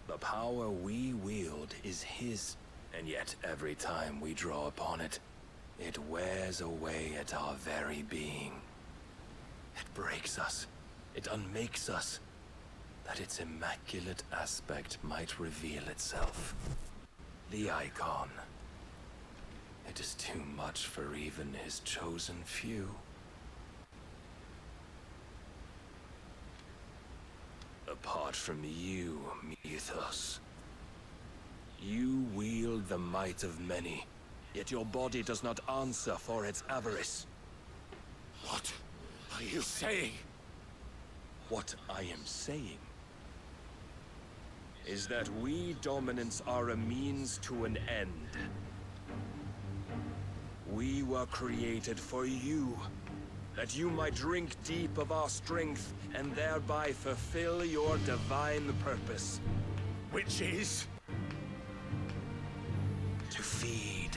The power we wield is his, and yet every time we draw upon it, it wears away at our very being. It breaks us, it unmakes us, that its immaculate aspect might reveal itself. The icon. It is too much for even his chosen few. Apart from you, Mythos, you wield the might of many, yet your body does not answer for its avarice. What are you saying? What I am saying is that we dominants are a means to an end. We were created for you, that you might drink deep of our strength and thereby fulfill your divine purpose. Which is? To feed.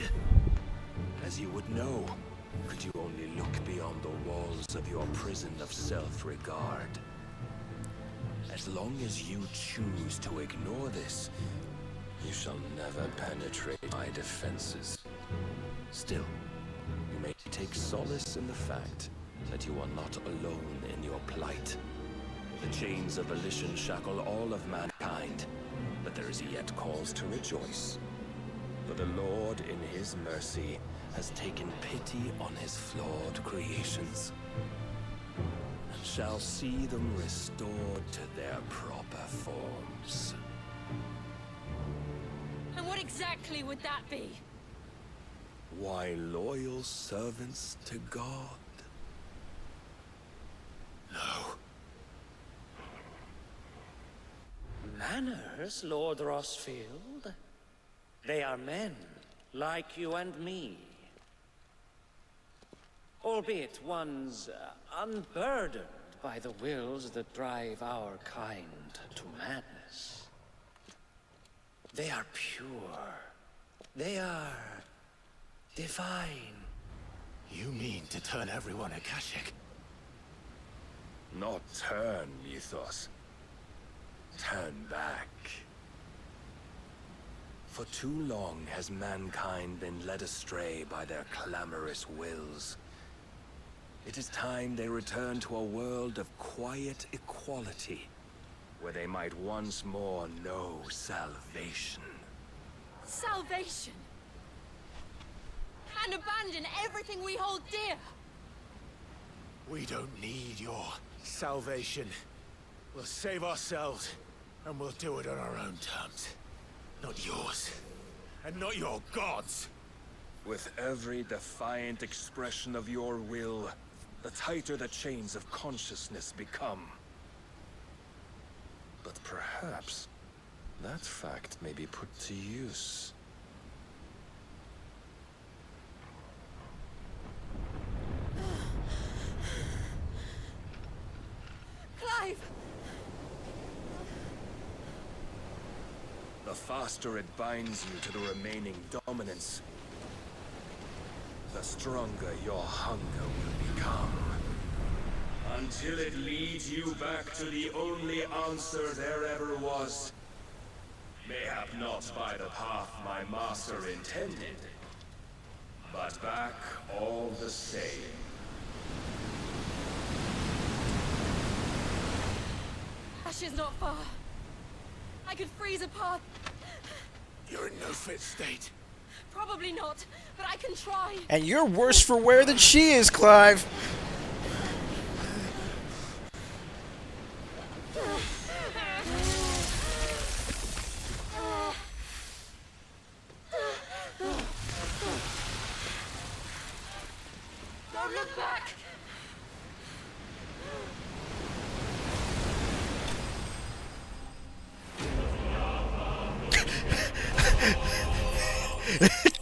As you would know, could you only look beyond the walls of your prison of self-regard. As long as you choose to ignore this, you shall never penetrate my defenses. Still, you may take solace in the fact that you are not alone in your plight. The chains of volition shackle all of mankind, but there is yet cause to rejoice. For the Lord, in his mercy, has taken pity on his flawed creations, and shall see them restored to their proper forms. And what exactly would that be? Why, loyal servants to God. No. Manners, Lord Rossfield? They are men, like you and me. Albeit ones unburdened by the wills that drive our kind to madness. They are pure. They are divine. You mean to turn everyone Akashic? Not turn, Mythos. Turn back. For too long has mankind been led astray by their clamorous wills. It is time they return to a world of quiet equality, where they might once more know salvation. Salvation! And abandon everything we hold dear! We don't need your salvation. We'll save ourselves, and we'll do it on our own terms. Not yours. And not your gods. With every defiant expression of your will, the tighter the chains of consciousness become. But perhaps that fact may be put to use. Clive! The faster it binds you to the remaining dominance, the stronger your hunger will become. Until it leads you back to the only answer there ever was. Mayhap not by the path my master intended, but back all the same. Ash is not far. I could freeze a path. You're in no fit state. Probably not, but I can try. And you're worse for wear than she is, Clive. Don't look back.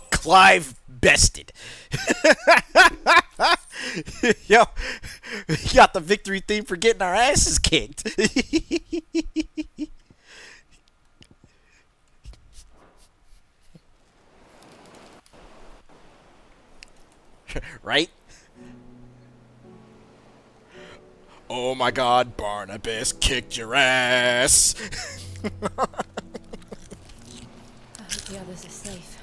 Clive bested. Yo, we got the victory theme for getting our asses kicked. Right? Oh my god, Barnabas kicked your ass. I hope the others are safe.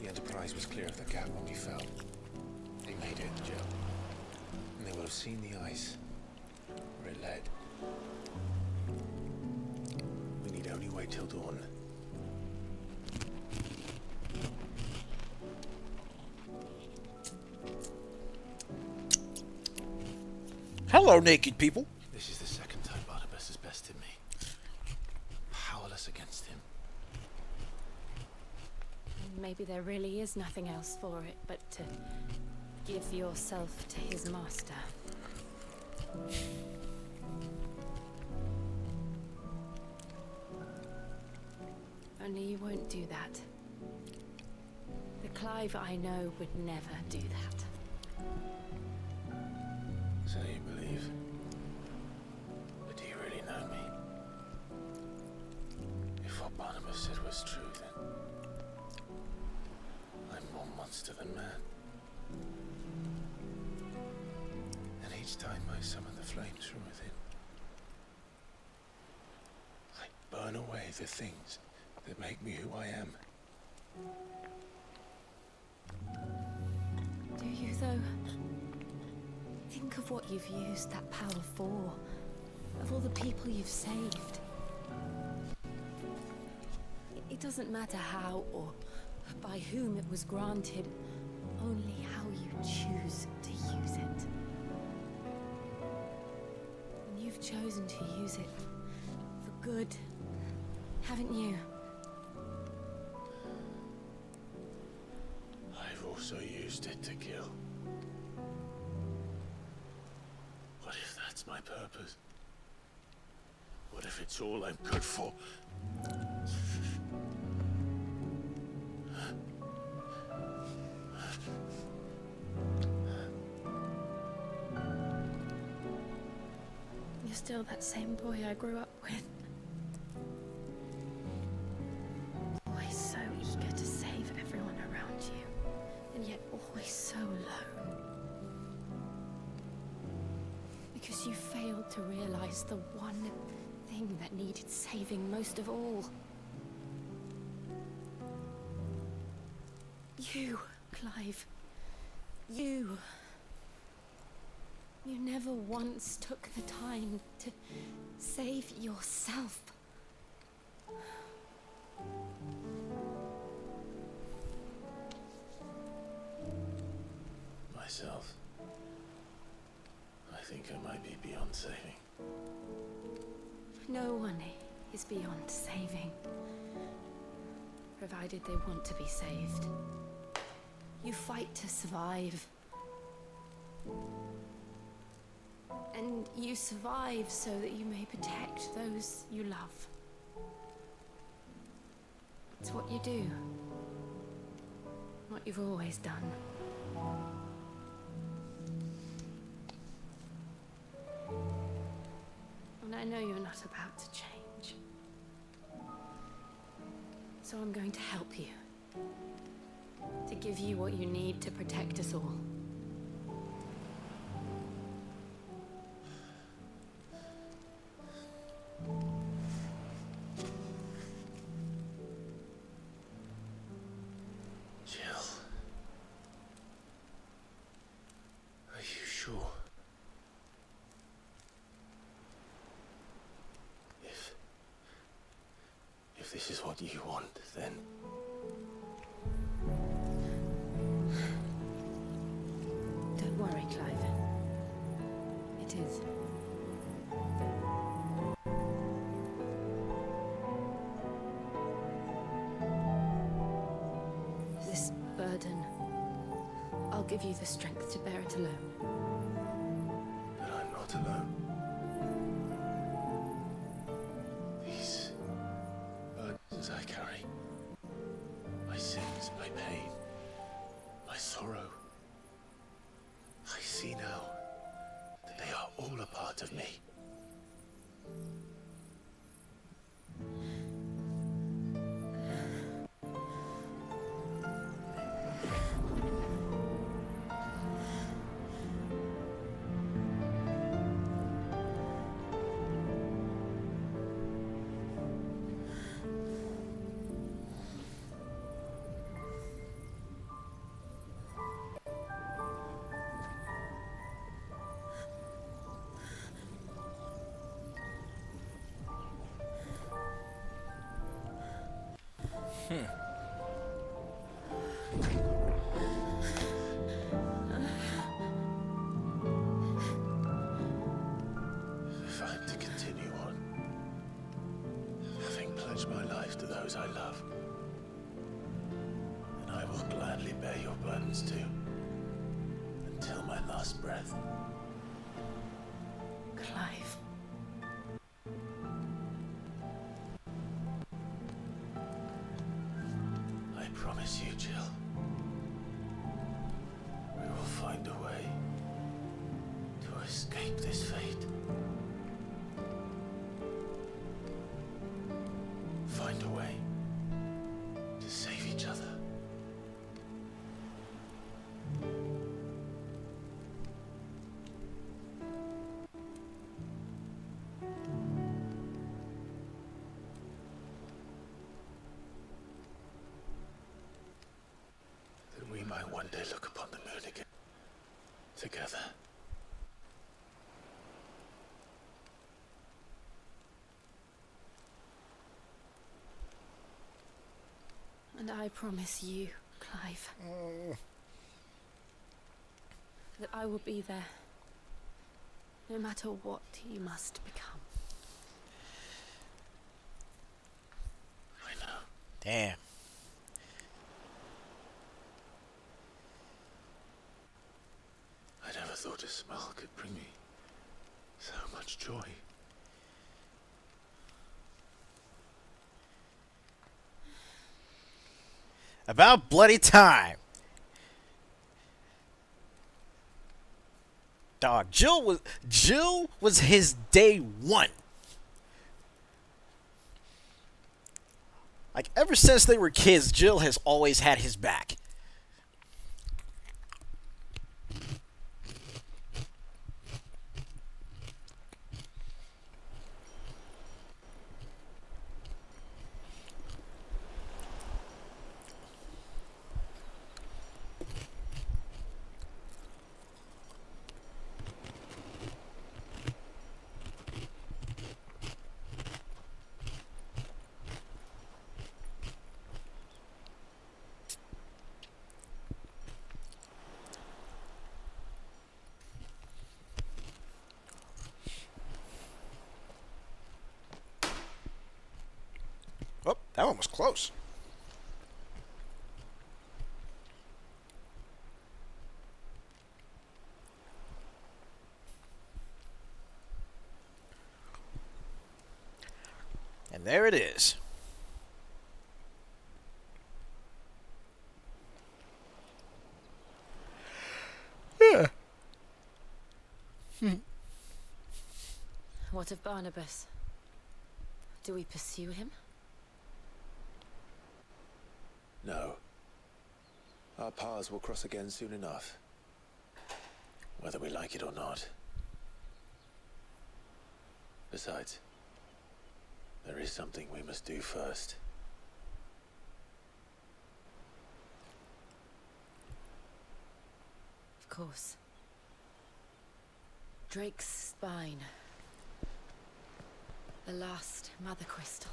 The Enterprise was clear of the gap when we fell. They made it, Jill. And they will have seen the ice where it led. We need only wait till dawn. Hello, naked people. This is the second time Barnabas has bested me. Powerless against him. Maybe there really is nothing else for it but to give yourself to his master. Only you won't do that. The Clive I know would never do that. So you believe? But do you really know me? If what Barnabas said was true, then I'm more monster than man. And each time I summon the flames from within, I burn away the things that make me who I am. Do you, though? Think of what you've used that power for. Of all the people you've saved. It doesn't matter how or by whom it was granted, only how you choose to use it. And you've chosen to use it for good, haven't you? I've also used it to kill. What if that's my purpose? What if it's all I'm good for? You're still that same boy I grew up with. Always so eager to save everyone around you, and yet always so alone. Because you failed to realize the one thing that needed saving most of all. You, Clive. You. You never once took the time to save yourself. Myself? I think I might be beyond saving. No one is beyond saving, provided they want to be saved. You fight to survive. And you survive so that you may protect those you love. It's what you do. What you've always done. And I know you're not about to change. So I'm going to help you. To give you what you need to protect us all. is what you want, then. Don't worry, Clive. It is. This burden, I'll give you the strength to bear it alone. But I'm not alone. These burdens I carry, my sins, my pain, my sorrow, I see now that they are all a part of me. If I'm to continue on, having pledged my life to those I love, then I will gladly bear your burdens too, until my last breath. Clive. I promise you, Jill, we will find a way to escape this fate. Find a way to save each other. That we might one day look upon the moon again, together. And I promise you, Clive, that I will be there, no matter what you must become. I know. Damn. I never thought a smile could bring me so much joy. About bloody time. Dog, Jill was his day one. Like ever since they were kids, Jill has always had his back. Oh, that one was close. And there it is. Yeah. What of Barnabas? Do we pursue him? No. Our paths will cross again soon enough. Whether we like it or not. Besides, there is something we must do first. Of course. Drake's spine. The last mother crystal.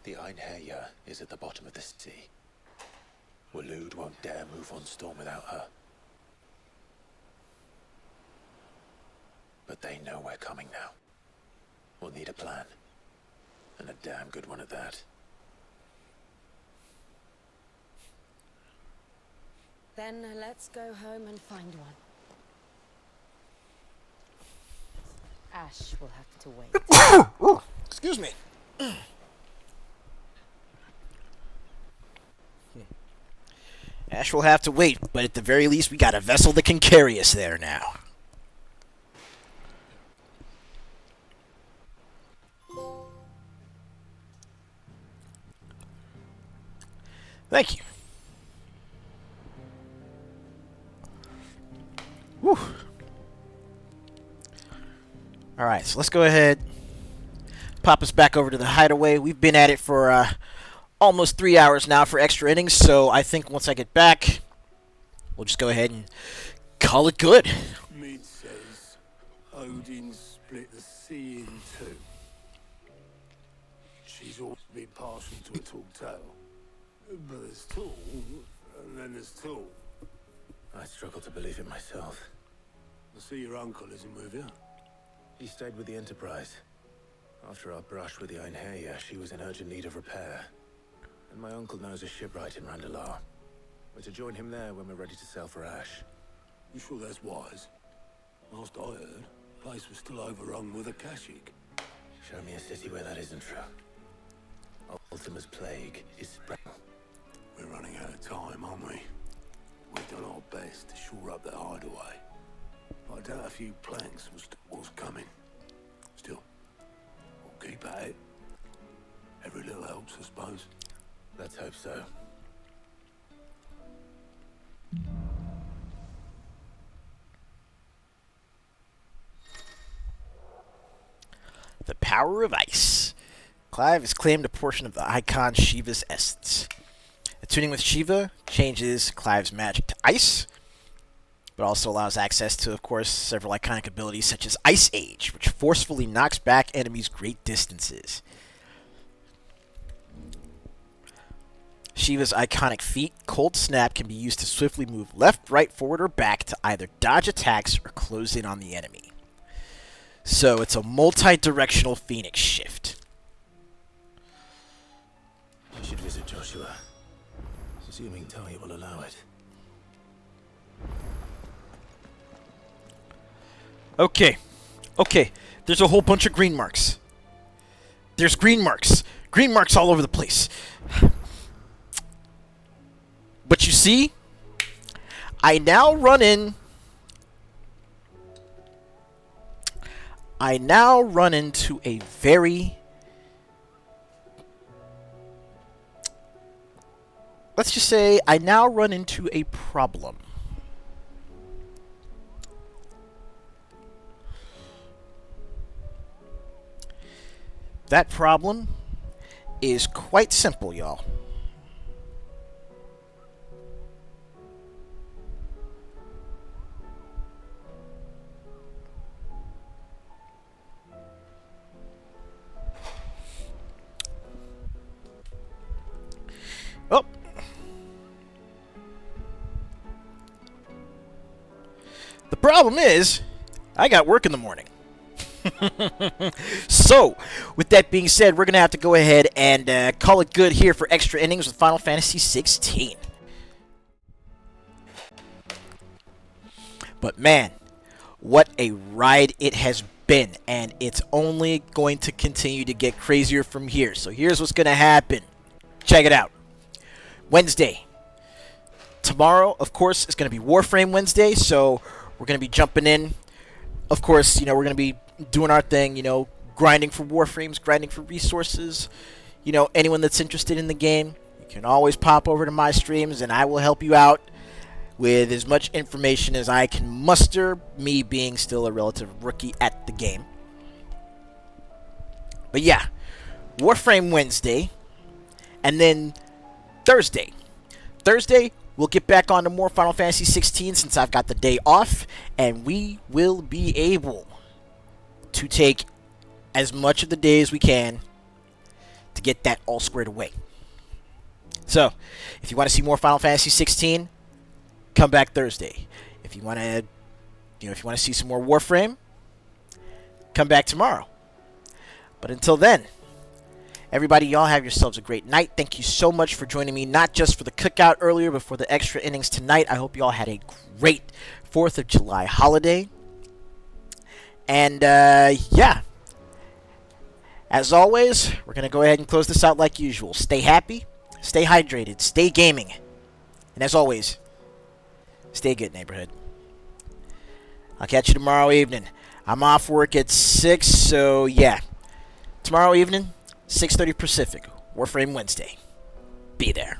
The Einherja is at the bottom of the sea. Waloed won't dare move on Storm without her. But they know we're coming now. We'll need a plan. And a damn good one at that. Then let's go home and find one. Ash will have to wait. Ooh, excuse me. Ash will have to wait, but at the very least, we got a vessel that can carry us there now. Thank you. Whew. Alright, so let's go ahead, pop us back over to the hideaway. We've been at it for almost 3 hours now for extra innings, so I think once I get back, we'll just go ahead and call it good. Mid says Odin split the sea in two. She's always been partial to a tall tale. But there's tall, and then there's tall. I struggle to believe it myself. I see your uncle isn't with you. He stayed with the Enterprise. After our brush with the Einherja, she was in urgent need of repair. And my uncle knows a shipwright in Randalar. We're to join him there when we're ready to sail for Ash. You sure that's wise? Last I heard, the place was still overrun with a Kashyyyk. Show me a city where that isn't true. Ultima's plague is spread. We're running out of time, aren't we? We've done our best to shore up that hideaway. I doubt a few planks was coming. Still, we'll keep at it. Every little helps, I suppose. Let's hope so. The power of ice. Clive has claimed a portion of the icon Shiva's essence. Attuning with Shiva changes Clive's magic to ice, but also allows access to, of course, several iconic abilities such as Ice Age, which forcefully knocks back enemies great distances. Shiva's iconic feat, Cold Snap, can be used to swiftly move left, right, forward, or back to either dodge attacks or close in on the enemy. So it's a multi-directional Phoenix shift. I should visit Joshua, assuming Talia will allow it. Okay. There's a whole bunch of green marks. There's green marks. Green marks all over the place. But you see, I now run into a very... Let's just say I now run into a problem. That problem is quite simple, y'all. Oh. The problem is, I got work in the morning. So, with that being said, we're going to have to go ahead and call it good here for extra innings with Final Fantasy 16. But man, what a ride it has been, and it's only going to continue to get crazier from here. So here's what's going to happen. Check it out. Wednesday. Tomorrow, of course, is going to be Warframe Wednesday, so we're going to be jumping in. Of course, we're going to be doing our thing, grinding for Warframes, grinding for resources. Anyone that's interested in the game, you can always pop over to my streams, and I will help you out with as much information as I can muster, me being still a relative rookie at the game. But yeah, Warframe Wednesday, and then Thursday, we'll get back on to more Final Fantasy 16 since I've got the day off, and we will be able to take as much of the day as we can to get that all squared away. So, if you want to see more Final Fantasy 16, come back Thursday. If you want to, if you want to see some more Warframe, come back tomorrow. But until then, everybody, y'all have yourselves a great night. Thank you so much for joining me, not just for the cookout earlier, but for the extra innings tonight. I hope you all had a great 4th of July holiday. And, yeah. As always, we're going to go ahead and close this out like usual. Stay happy, stay hydrated, stay gaming. And as always, stay good, neighborhood. I'll catch you tomorrow evening. I'm off work at 6, so yeah. Tomorrow evening, 6:30 Pacific, Warframe Wednesday. Be there.